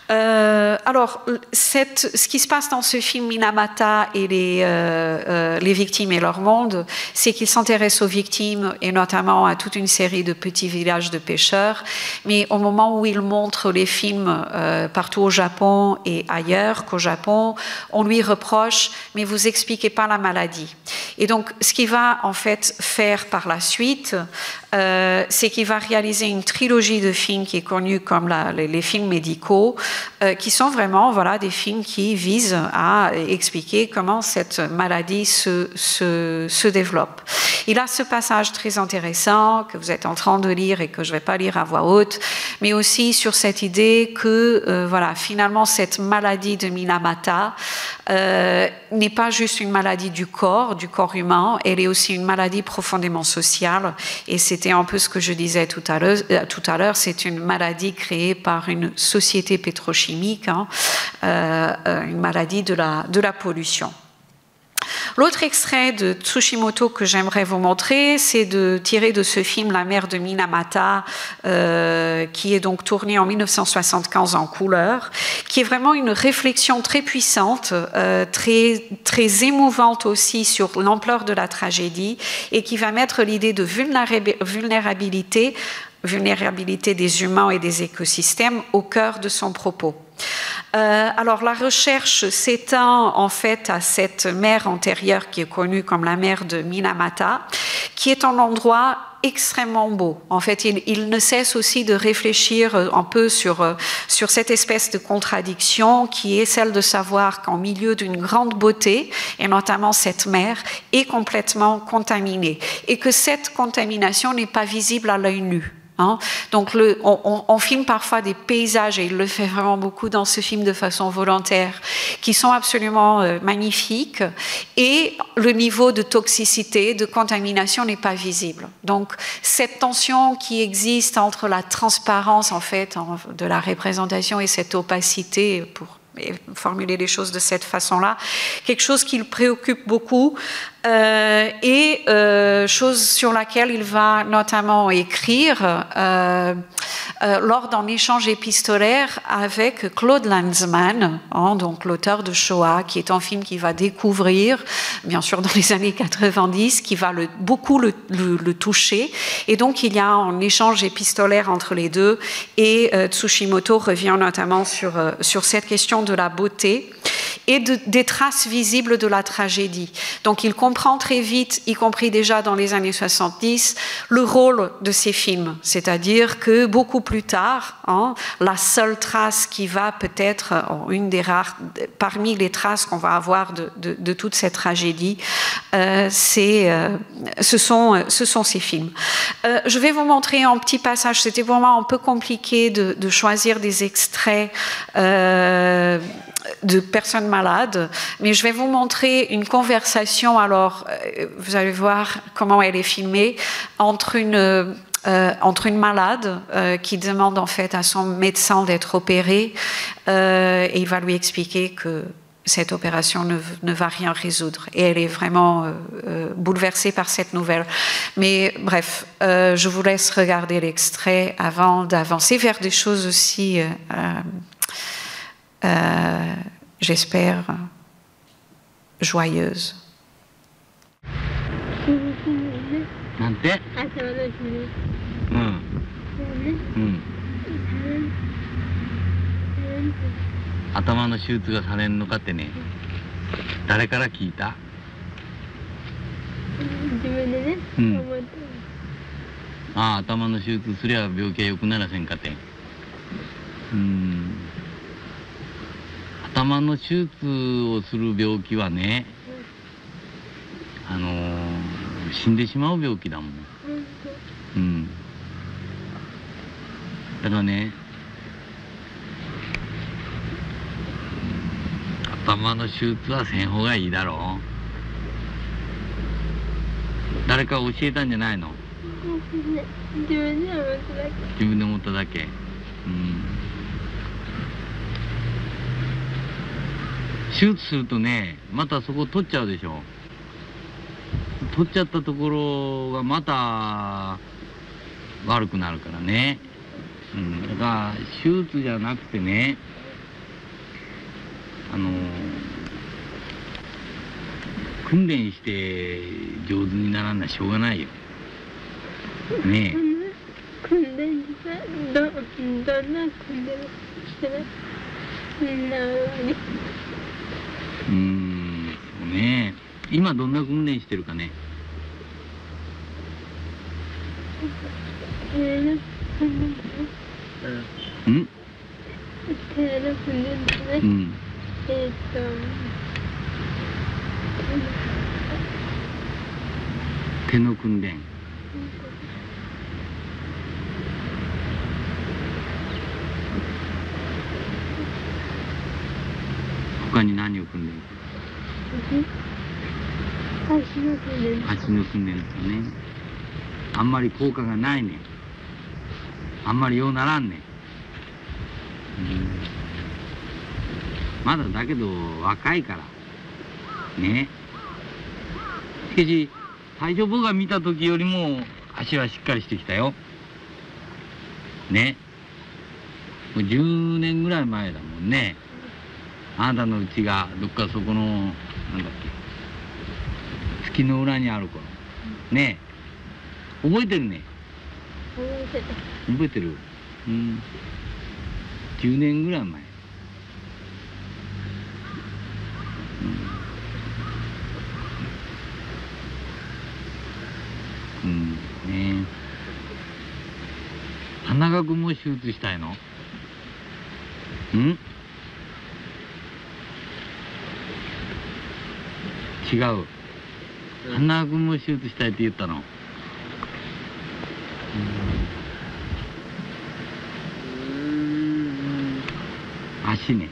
Alors, ce qui se passe dans ce film Minamata et les victimes et leur monde, c'est qu'il s'intéresse aux victimes et notamment à toute une série de petits villages de pêcheurs. Mais au moment où il montre les films partout au Japon et ailleurs qu'au Japon, on lui reproche « mais vous expliquez pas la maladie ». Et donc, ce qu'il va en fait faire par la suite, c'est qu'il va réaliser une trilogie de films qui est connue comme les films médicaux, qui sont vraiment voilà, des films qui visent à expliquer comment cette maladie se développe. Il a ce passage très intéressant que vous êtes en train de lire et que je ne vais pas lire à voix haute, mais aussi sur cette idée que voilà, finalement cette maladie de Minamata n'est pas juste une maladie du corps humain, elle est aussi une maladie profondément sociale, et c'était un peu ce que je disais tout à l'heure, c'est une maladie créée par une société pétrochimique, hein, une maladie de la pollution. L'autre extrait de Tsushimoto que j'aimerais vous montrer, c'est tiré de ce film La mer de Minamata, qui est donc tourné en 1975 en couleur, qui est vraiment une réflexion très puissante, très émouvante aussi sur l'ampleur de la tragédie, et qui va mettre l'idée de vulnérabilité des humains et des écosystèmes au cœur de son propos. Alors la recherche s'étend en fait à cette mer antérieure qui est connue comme la mer de Minamata, qui est un endroit extrêmement beau. En fait, il ne cesse aussi de réfléchir un peu sur cette espèce de contradiction qui est celle de savoir qu'en milieu d'une grande beauté, et notamment cette mer, est complètement contaminée, et que cette contamination n'est pas visible à l'œil nu. Hein? Donc on filme parfois des paysages, et il le fait vraiment beaucoup dans ce film de façon volontaire, qui sont absolument magnifiques, et le niveau de toxicité, de contamination n'est pas visible. Donc cette tension qui existe entre la transparence en fait de la représentation et cette opacité, pour formuler les choses de cette façon-là, quelque chose qui le préoccupe beaucoup, et chose sur laquelle il va notamment écrire lors d'un échange épistolaire avec Claude Lanzmann, hein, donc l'auteur de Shoah, qui est un film qu'il va découvrir, bien sûr dans les années 90, qui va beaucoup le toucher, et donc il y a un échange épistolaire entre les deux, et Tsushimoto revient notamment sur cette question de la beauté et des traces visibles de la tragédie. Donc il comprend très vite, y compris déjà dans les années 70, le rôle de ces films. C'est-à-dire que beaucoup plus tard, hein, la seule trace qui va peut-être, une des rares, parmi les traces qu'on va avoir de toute cette tragédie, ce sont ces films. Je vais vous montrer un petit passage. C'était vraiment un peu compliqué de choisir des extraits de personnes malades, mais je vais vous montrer une conversation, alors vous allez voir comment elle est filmée, entre une malade qui demande en fait à son médecin d'être opérée, et il va lui expliquer que cette opération ne va rien résoudre, et elle est vraiment bouleversée par cette nouvelle. Mais bref, je vous laisse regarder l'extrait avant d'avancer vers des choses aussi j'espère joyeuse. なんて？うん。うん。頭の手術がされんのかってね。誰から聞いた？自分でね、うん。思って。ああ、頭の手術すりゃ病気は良くならせんかって。頭の手術をする病気はね、死んでしまう病気だもん。うん。だからね、頭の手術はせん方がいいだろう。誰か教えたんじゃないの？自分で思っただけ。自分で思っただけ。うん。手術するとね、またそこ取っちゃうでしょ。取っちゃったところがまた悪くなるからね。うん、だから手術じゃなくてね、訓練して上手にならんなしょうがないよ。ねえ。訓練したどんな訓練したらみんなに。そうね。今どんな訓練してるかね。手の訓練だね。うん。手の訓練。他に何を訓練？足の訓練。足の訓練ですよね。あんまり効果がないね。あんまりようならんね。まだだけど若いからね。しかし最初僕が見た時よりも足はしっかりしてきたよね。もう10年ぐらい前だもんね。あなたの家がどっかそこのなんだっけ月の裏にある頃ね。覚えてるね。覚えてる。10年ぐらい前。ね。鼻がも手術したいの？違う。鼻雲手術したいって言ったの？足ね。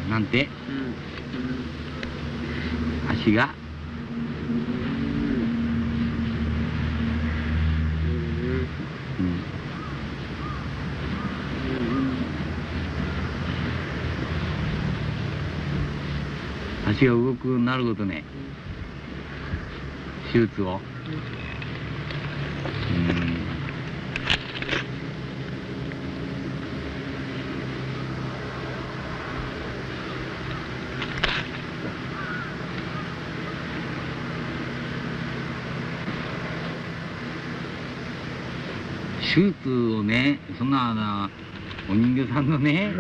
なんて？足が？足が動くようになることね。手術を。手術をね、そんなお人形さんのね、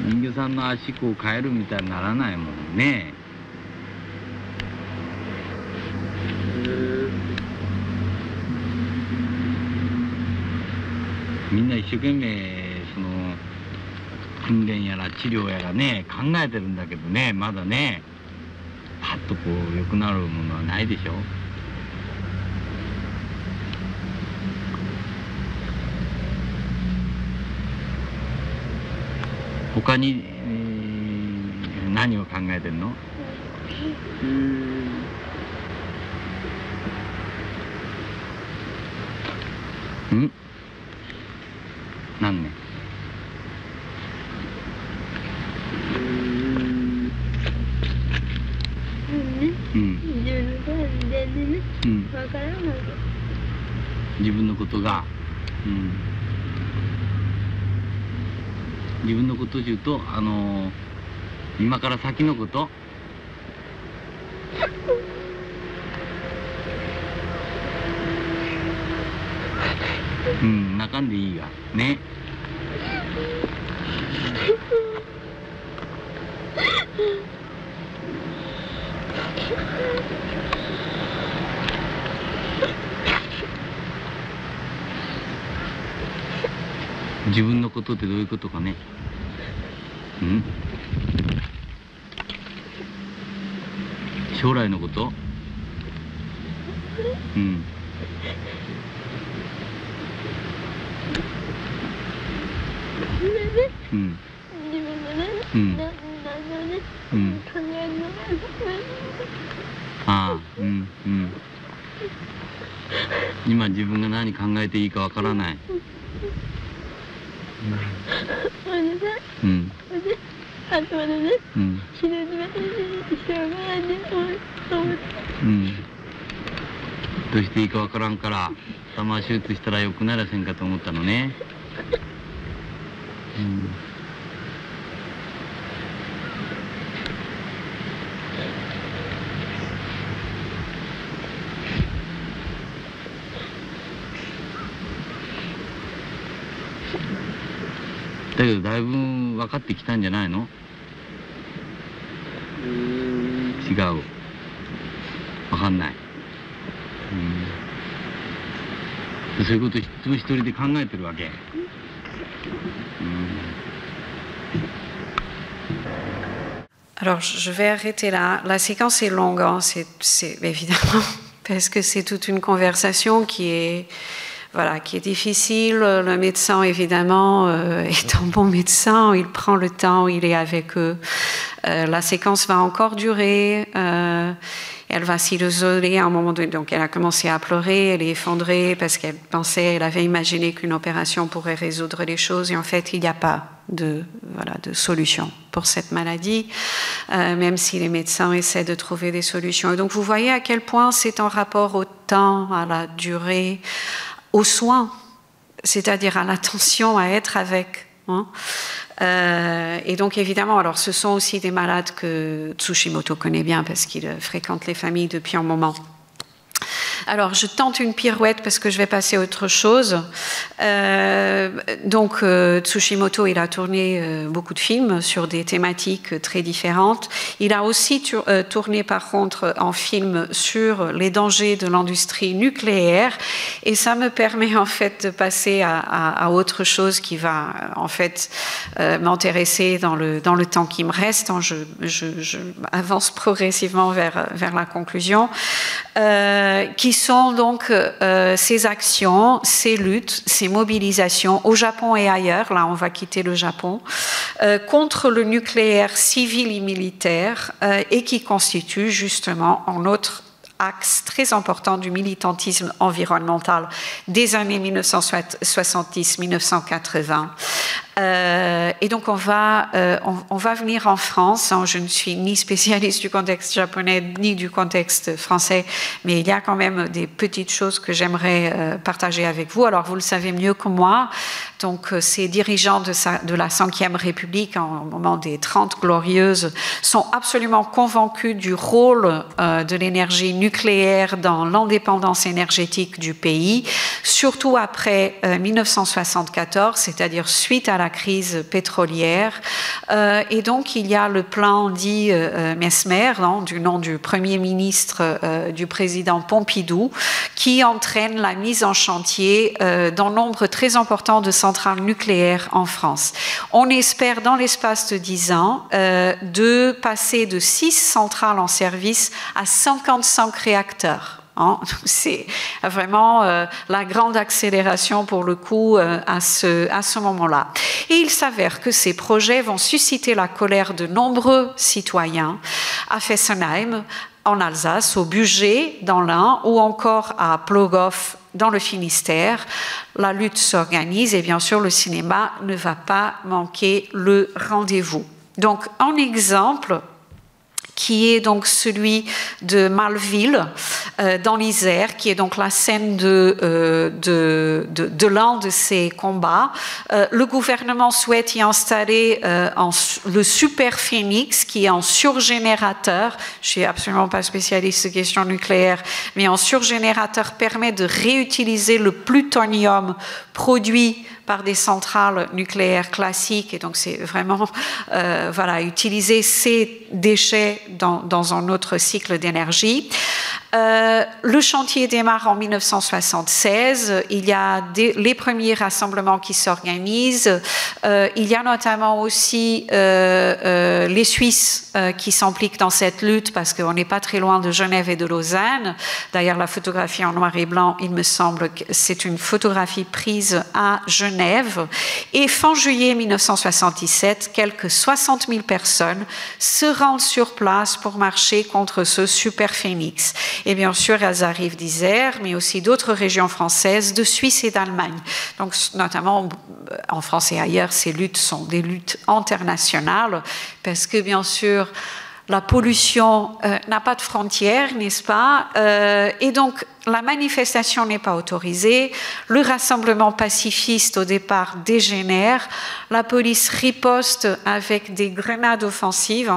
人形さんの足こう変えるみたいにならないもんね。みんな一生懸命その訓練やら治療やらね考えてるんだけどね、まだねパッとこう良くなるものはないでしょ。他に、何を考えてんの？何ね？自分のことが、自分のこと言うと今から先のこと？泣かんでいいがね。自分のことってどういうことかね。将来のこと？今自分が何考えていいかわからない。どうしていいかわからんから頭手術したらよくならせんかと思ったのね。だけどだいぶ分かってきたんじゃないの？違う。分かんない。そういうことをいつも一人で考えてるわけ。Alors, je vais arrêter là. La séquence est longue, hein. C'est évidemment, parce que c'est toute une conversation qui est difficile. Le médecin, évidemment, est un bon médecin. Il prend le temps, il est avec eux. La séquence va encore durer. Elle va s'isoler à un moment donné. Donc, elle a commencé à pleurer, elle est effondrée parce qu'elle avait imaginé qu'une opération pourrait résoudre les choses. Et en fait, il n'y a pas de solution pour cette maladie, même si les médecins essaient de trouver des solutions. Et donc, vous voyez à quel point c'est en rapport au temps, à la durée, aux soins, c'est-à-dire à l'attention à être avec. Hein. Et donc évidemment, alors ce sont aussi des malades que Tsushimoto connaît bien parce qu'il fréquente les familles depuis un moment. Alors, je tente une pirouette parce que je vais passer à autre chose. Donc, Tsushimoto, il a tourné beaucoup de films sur des thématiques très différentes. Il a aussi tourné, par contre, un film sur les dangers de l'industrie nucléaire. Et ça me permet, en fait, de passer à autre chose qui va, en fait, m'intéresser dans le temps qui me reste. Je avance progressivement vers la conclusion. Qui sont donc ces actions, ces luttes, ces mobilisations au Japon et ailleurs, là on va quitter le Japon, contre le nucléaire civil et militaire et qui constituent justement un autre axe très important du militantisme environnemental des années 1970-1980. Et donc on va venir en France. Je ne suis ni spécialiste du contexte japonais ni du contexte français, mais il y a quand même des petites choses que j'aimerais partager avec vous. Alors vous le savez mieux que moi. Donc ces dirigeants de la Ve République, au moment des 30 Glorieuses, sont absolument convaincus du rôle de l'énergie nucléaire dans l'indépendance énergétique du pays, surtout après 1974, c'est-à-dire suite à la crise pétrolière. Et donc, il y a le plan dit Mesmer, du nom du Premier ministre du président Pompidou, qui entraîne la mise en chantier d'un nombre très important de centrales nucléaires en France. On espère, dans l'espace de 10 ans, de passer de 6 centrales en service à 55 réacteurs. C'est vraiment la grande accélération pour le coup à ce moment-là. Et il s'avère que ces projets vont susciter la colère de nombreux citoyens à Fessenheim, en Alsace, au Bugey, dans l'Ain, ou encore à Plogoff, dans le Finistère. La lutte s'organise et bien sûr le cinéma ne va pas manquer le rendez-vous. Donc un exemple qui est donc celui de Malville, dans l'Isère, qui est donc la scène de l'un de ces combats. Le gouvernement souhaite y installer le Super Phoenix, qui est un surgénérateur. Je ne suis absolument pas spécialiste de questions nucléaires, mais un surgénérateur permet de réutiliser le plutonium produit par des centrales nucléaires classiques, et donc c'est vraiment utiliser ces déchets dans un autre cycle d'énergie. Le chantier démarre en 1976. Il y a les premiers rassemblements qui s'organisent. Il y a notamment aussi les Suisses qui s'impliquent dans cette lutte parce qu'on n'est pas très loin de Genève et de Lausanne. D'ailleurs, la photographie en noir et blanc, il me semble que c'est une photographie prise à Genève. Et fin juillet 1977, quelques 60 000 personnes se rendent sur place pour marcher contre ce Super Phoenix. Et bien sûr, elles arrivent d'Isère, mais aussi d'autres régions françaises, de Suisse et d'Allemagne. Donc, notamment en France et ailleurs, ces luttes sont des luttes internationales, parce que bien sûr, la pollution n'a pas de frontières, n'est-ce pas? Et donc, la manifestation n'est pas autorisée, le rassemblement pacifiste au départ dégénère, la police riposte avec des grenades offensives,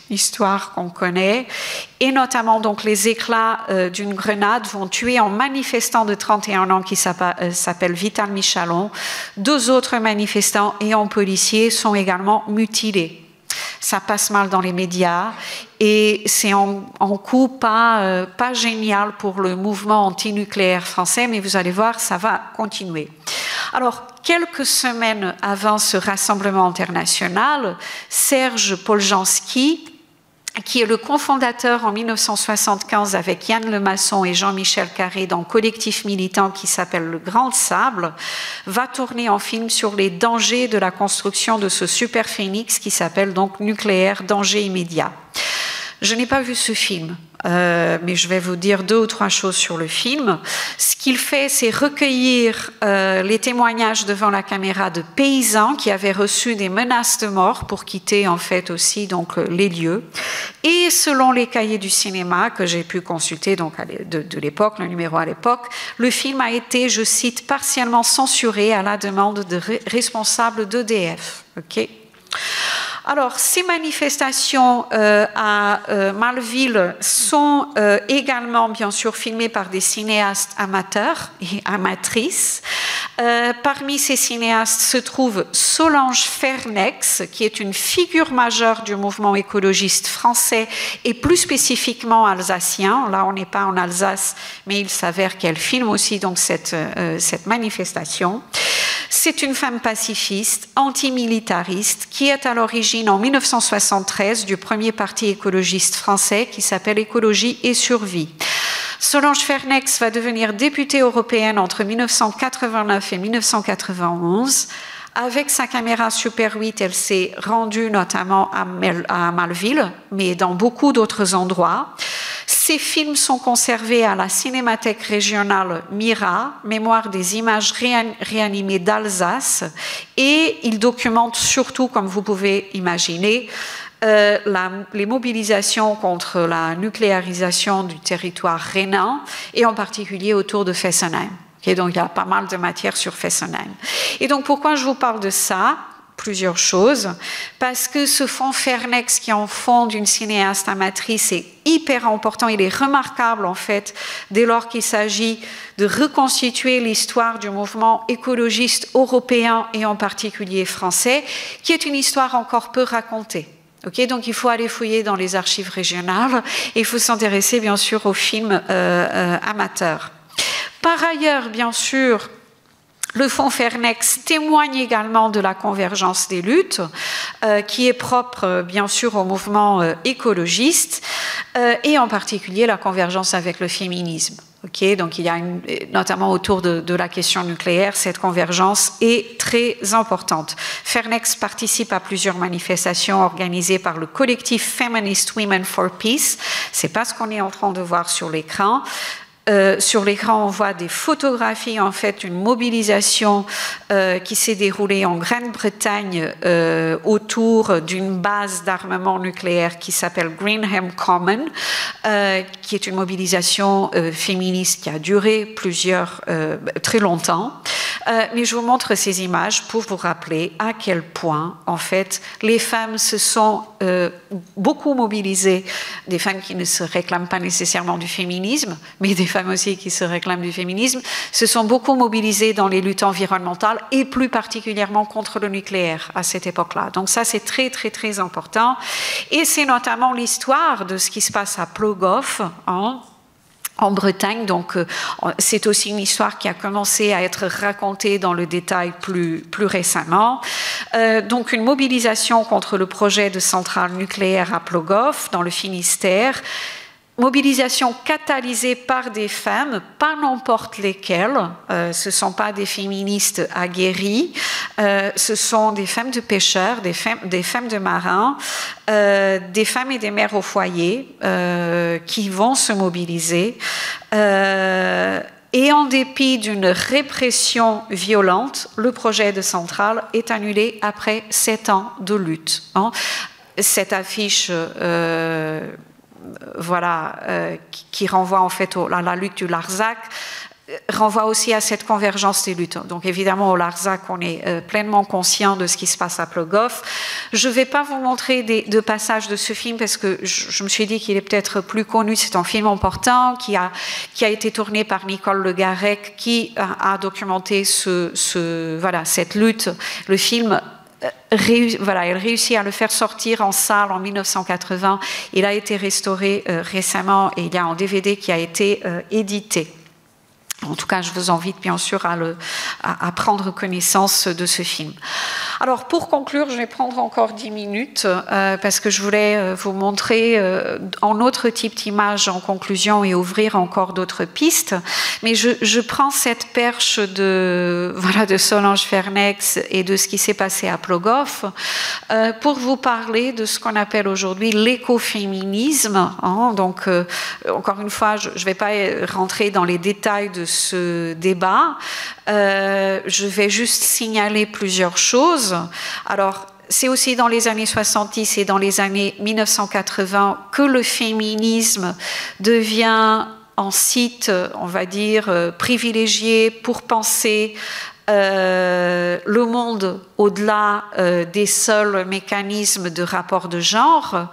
histoire qu'on connaît, et notamment donc les éclats d'une grenade vont tuer un manifestant de 31 ans qui s'appelle Vital Michalon. 2 autres manifestants et un policier sont également mutilés. ça passe mal dans les médias et c'est en coup pas génial pour le mouvement antinucléaire français, mais vous allez voir, ça va continuer. Alors, quelques semaines avant ce rassemblement international, Serge Poljanski, qui est le cofondateur en 1975 avec Yann Lemasson et Jean-Michel Carré d'un collectif militant qui s'appelle Le Grand Sable, va tourner un film sur les dangers de la construction de ce super phénix qui s'appelle donc Nucléaire, danger immédiat. Je n'ai pas vu ce film, mais je vais vous dire 2 ou 3 choses sur le film. Ce qu'il fait, c'est recueillir les témoignages devant la caméra de paysans qui avaient reçu des menaces de mort pour quitter en fait aussi donc les lieux. Et selon les cahiers du cinéma que j'ai pu consulter donc de l'époque, le numéro à l'époque, le film a été, je cite, partiellement censuré à la demande de responsables d'EDF. Ok. Alors, ces manifestations à Malville sont également, bien sûr, filmées par des cinéastes amateurs et amatrices. Parmi ces cinéastes se trouve Solange Fernex, qui est une figure majeure du mouvement écologiste français et plus spécifiquement alsacien. Là, on n'est pas en Alsace, mais il s'avère qu'elle filme aussi donc cette manifestation. C'est une femme pacifiste, antimilitariste, qui est à l'origine en 1973 du premier parti écologiste français qui s'appelle Écologie et Survie. Solange Fernex va devenir députée européenne entre 1989 et 1991. Avec sa caméra Super 8, elle s'est rendue notamment à Malville, mais dans beaucoup d'autres endroits. Ces films sont conservés à la Cinémathèque régionale Mira, Mémoire des images réanimées d'Alsace, et ils documentent surtout, comme vous pouvez imaginer, les mobilisations contre la nucléarisation du territoire rhénan, et en particulier autour de Fessenheim. Okay, donc il y a pas mal de matière sur Fessenheim. Et donc pourquoi je vous parle de ça ? Plusieurs choses, parce que ce fonds Fernex, qui est en fond d'une cinéaste amatrice, est hyper important, il est remarquable en fait, dès lors qu'il s'agit de reconstituer l'histoire du mouvement écologiste européen et en particulier français, qui est une histoire encore peu racontée. Okay, donc il faut aller fouiller dans les archives régionales et il faut s'intéresser bien sûr aux films amateurs. Par ailleurs, bien sûr, le fonds Fernex témoigne également de la convergence des luttes, qui est propre, bien sûr, au mouvement écologiste, et en particulier la convergence avec le féminisme. Okay, donc il y a notamment autour de la question nucléaire, cette convergence est très importante. Fernex participe à plusieurs manifestations organisées par le collectif Feminist Women for Peace. C'est pas ce qu'on est en train de voir sur l'écran. Sur l'écran, on voit des photographies, en fait, une mobilisation qui s'est déroulée en Grande-Bretagne autour d'une base d'armement nucléaire qui s'appelle Greenham Common, qui est une mobilisation féministe qui a duré très longtemps. Mais je vous montre ces images pour vous rappeler à quel point, en fait, les femmes se sont beaucoup mobilisées, des femmes qui ne se réclament pas nécessairement du féminisme, mais des femmes aussi qui se réclament du féminisme, se sont beaucoup mobilisées dans les luttes environnementales et plus particulièrement contre le nucléaire à cette époque-là. Donc ça, c'est très, très, très important. Et c'est notamment l'histoire de ce qui se passe à Plogoff, en Bretagne, donc c'est aussi une histoire qui a commencé à être racontée dans le détail plus récemment. Donc une mobilisation contre le projet de centrale nucléaire à Plogoff, dans le Finistère. Mobilisation catalysée par des femmes, pas n'importe lesquelles, ce ne sont pas des féministes aguerries, ce sont des femmes de pêcheurs, des femmes de marins, des femmes et des mères au foyer qui vont se mobiliser. Et en dépit d'une répression violente, le projet de centrale est annulé après 7 ans de lutte. Cette affiche... qui renvoie en fait à la lutte du Larzac, renvoie aussi à cette convergence des luttes. Donc évidemment, au Larzac, on est pleinement conscient de ce qui se passe à Plogoff. Je ne vais pas vous montrer de passages de ce film parce que je me suis dit qu'il est peut-être plus connu. C'est un film important qui a été tourné par Nicole Le Garec, qui a documenté cette lutte. Le film elle réussit à le faire sortir en salle en 1980. Il a été restauré récemment et il y a un DVD qui a été édité. En tout cas, je vous invite bien sûr à prendre connaissance de ce film. Alors, pour conclure, je vais prendre encore 10 minutes parce que je voulais vous montrer un autre type d'image en conclusion et ouvrir encore d'autres pistes. Mais je prends cette perche de Solange Fernex et de ce qui s'est passé à Plogoff pour vous parler de ce qu'on appelle aujourd'hui l'écoféminisme. Donc, encore une fois, je ne vais pas rentrer dans les détails de ce débat. Je vais juste signaler plusieurs choses. Alors, c'est aussi dans les années 70 et dans les années 1980 que le féminisme devient un site, on va dire, privilégié pour penser le monde au-delà des seuls mécanismes de rapport de genre.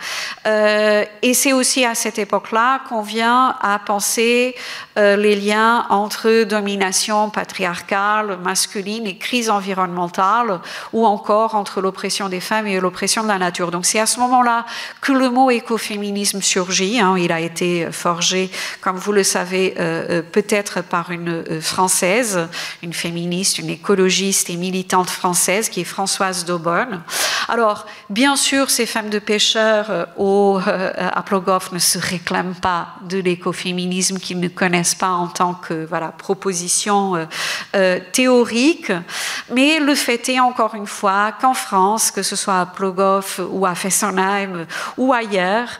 Et c'est aussi à cette époque-là qu'on vient à penser les liens entre domination patriarcale, masculine et crise environnementale, ou encore entre l'oppression des femmes et l'oppression de la nature. Donc c'est à ce moment-là que le mot écoféminisme surgit. Il a été forgé, comme vous le savez, peut-être par une Française, une féministe, une écologiste et militante française, qui est Françoise Daubonne. Alors, bien sûr, ces femmes de pêcheurs à Plogoff ne se réclament pas de l'écoféminisme qu'ils ne connaissent pas en tant que proposition théorique, mais le fait est encore une fois qu'en France, que ce soit à Plogoff ou à Fessenheim ou ailleurs,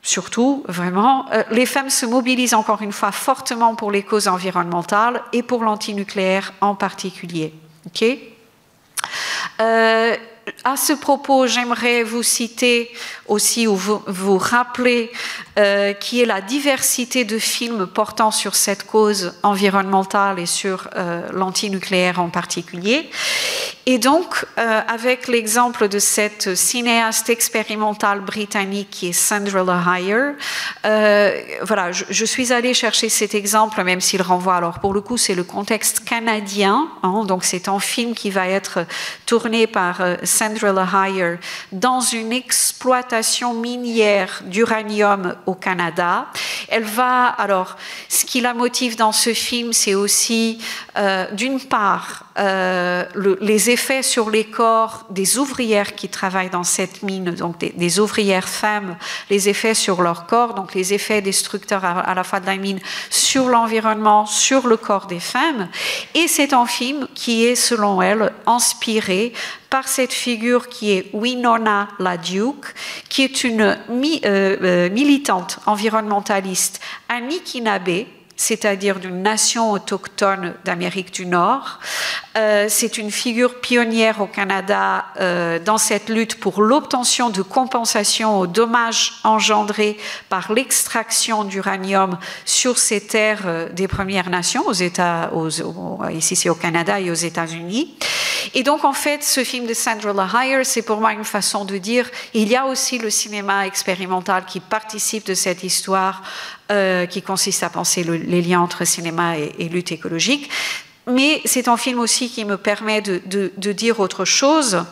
surtout, vraiment, les femmes se mobilisent encore une fois fortement pour les causes environnementales et pour l'antinucléaire en particulier. Okay? À ce propos, j'aimerais vous citer aussi ou vous rappeler qui est la diversité de films portant sur cette cause environnementale et sur l'antinucléaire en particulier. Et donc, avec l'exemple de cette cinéaste expérimentale britannique qui est Sandra Lahire, je suis allée chercher cet exemple, même s'il renvoie, alors pour le coup, c'est le contexte canadien, donc c'est un film qui va être tourné par Sandra Lahire dans une exploitation minière d'uranium au Canada. Ce qui la motive dans ce film, c'est aussi, d'une part, les effets sur les corps des ouvrières qui travaillent dans cette mine, donc des ouvrières femmes, les effets sur leur corps, donc les effets destructeurs à la fois de la mine sur l'environnement, sur le corps des femmes. Et c'est un film qui est, selon elle, inspiré par cette figure qui est Winona LaDuke, qui est une militante environnementaliste anishinaabe, c'est-à-dire d'une nation autochtone d'Amérique du Nord. C'est une figure pionnière au Canada dans cette lutte pour l'obtention de compensation aux dommages engendrés par l'extraction d'uranium sur ces terres des Premières Nations, ici c'est au Canada et aux États-Unis. Et donc en fait, ce film de Sandra Lahire, c'est pour moi une façon de dire, il y a aussi le cinéma expérimental qui participe de cette histoire qui consiste à penser les liens entre cinéma et lutte écologique. Mais c'est un film aussi qui me permet de dire autre chose,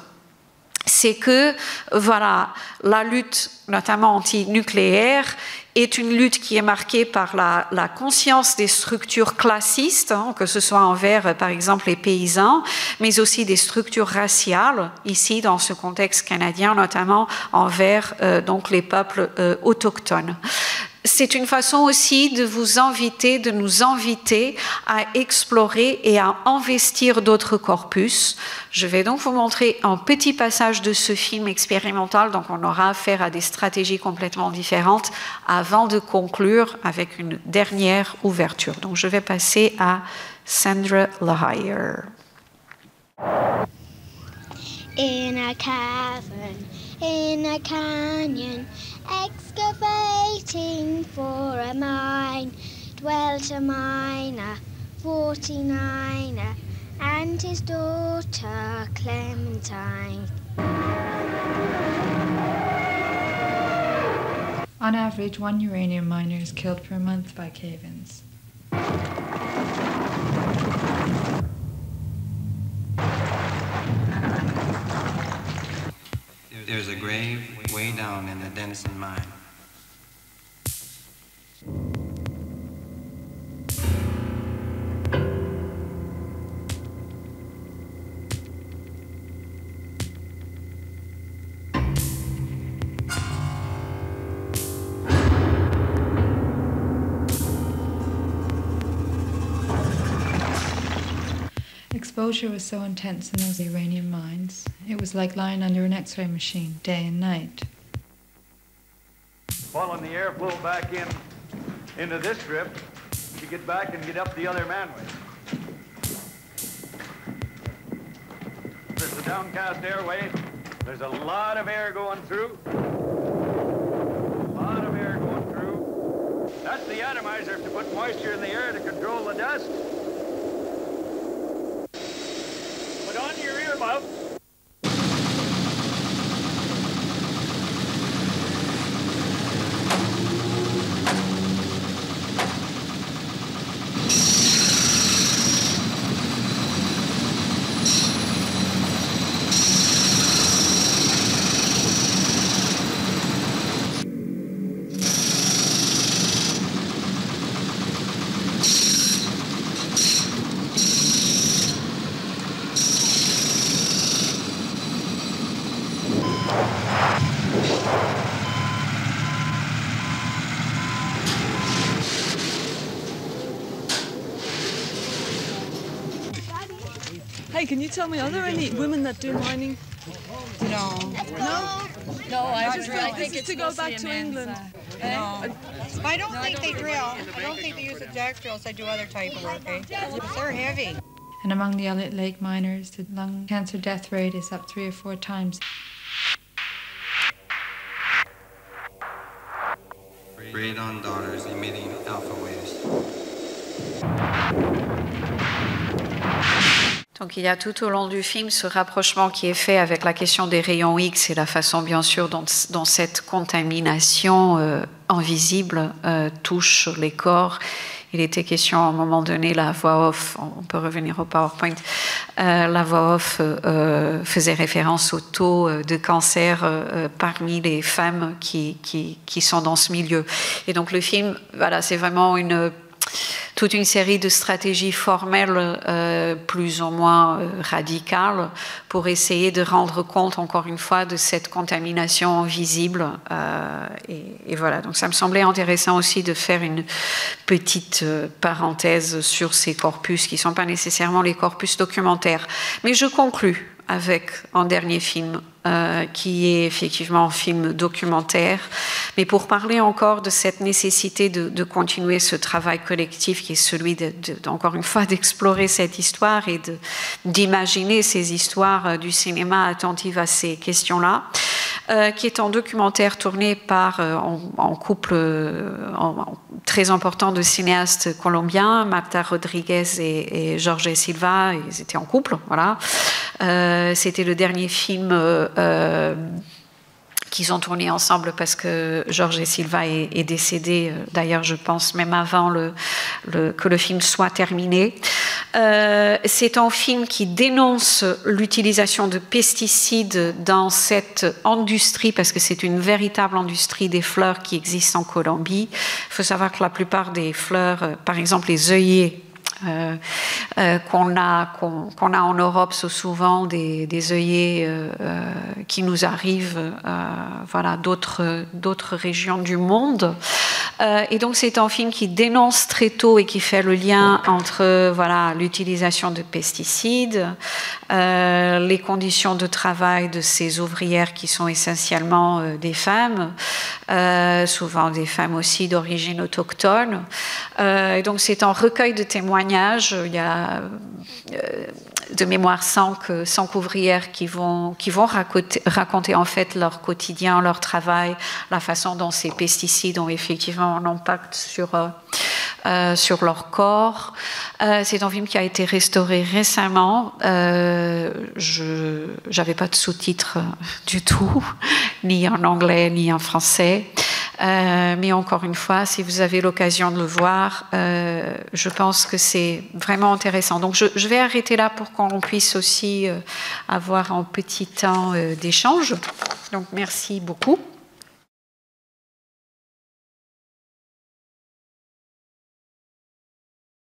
c'est que la lutte, notamment anti-nucléaire, est une lutte qui est marquée par la conscience des structures classistes, que ce soit envers, par exemple, les paysans, mais aussi des structures raciales, ici, dans ce contexte canadien, notamment envers donc les peuples autochtones. C'est une façon aussi de nous inviter à explorer et à investir d'autres corpus. Je vais donc vous montrer un petit passage de ce film expérimental, donc on aura affaire à des stratégies complètement différentes avant de conclure avec une dernière ouverture. Donc je vais passer à Sandra Lahire. In a cavern, in a canyon, excavating for a mine, dwelt a miner, 49er, and his daughter Clementine. On average, 1 uranium miner is killed per month by cave-ins. grave way down in the Denison mine. Exposure was so intense in those uranium mines. It was like lying under an X-ray machine, day and night. Following the airflow back into this strip, you get back and get up the other manway. There's a downcast airway. There's a lot of air going through. A lot of air going through. That's the atomizer to put moisture in the air to control the dust. Put on your earmuffs. Hey, can you tell me, are there any women that do mining? No. No? No, I just really think think this it's is to go back mostly to a man's, England. No. I don't think they drill. I don't think they use the jack drills. They do other type of work, eh? They're heavy. And among the Elliott Lake miners, the lung cancer death rate is up 3 or 4 times. Radon daughters emitting alpha waves. Donc il y a tout au long du film ce rapprochement qui est fait avec la question des rayons X et la façon bien sûr dont cette contamination invisible touche les corps. Il était question à un moment donné, la voix off, on peut revenir au PowerPoint, la voix off faisait référence au taux de cancer parmi les femmes qui sont dans ce milieu. Et donc le film, voilà, c'est vraiment toute une série de stratégies formelles plus ou moins radicales pour essayer de rendre compte, encore une fois, de cette contamination visible. Et voilà, donc ça me semblait intéressant aussi de faire une petite parenthèse sur ces corpus qui ne sont pas nécessairement les corpus documentaires. Mais je conclus avec un dernier film qui est effectivement un film documentaire, mais pour parler encore de cette nécessité de continuer ce travail collectif qui est celui, encore une fois, d'explorer cette histoire et d'imaginer ces histoires du cinéma attentif à ces questions-là, qui est un documentaire tourné par un couple très important de cinéastes colombiens, Marta Rodriguez et Jorge Silva. Ils étaient en couple, voilà. C'était le dernier film qu'ils ont tourné ensemble parce que Jorge Silva est décédé, d'ailleurs je pense même avant que le film soit terminé. C'est un film qui dénonce l'utilisation de pesticides dans cette industrie, parce que c'est une véritable industrie des fleurs qui existe en Colombie. Il faut savoir que la plupart des fleurs, par exemple les œillets, qu'on a en Europe, sont souvent des œillets qui nous arrivent voilà, d'autres régions du monde. Et donc c'est un film qui dénonce très tôt et qui fait le lien entre voilà, l'utilisation de pesticides, les conditions de travail de ces ouvrières qui sont essentiellement des femmes, souvent des femmes aussi d'origine autochtone. Et donc c'est un recueil de témoignages. Il y a de mémoire 5 ouvrières qui vont raconter en fait leur quotidien, leur travail, la façon dont ces pesticides ont effectivement un impact sur leur corps. C'est un film qui a été restauré récemment. J'avais pas de sous-titres du tout, ni en anglais ni en français. Mais encore une fois, si vous avez l'occasion de le voir, je pense que c'est vraiment intéressant. Donc je vais arrêter là pour qu'on puisse aussi avoir un petit temps d'échange. Donc merci beaucoup.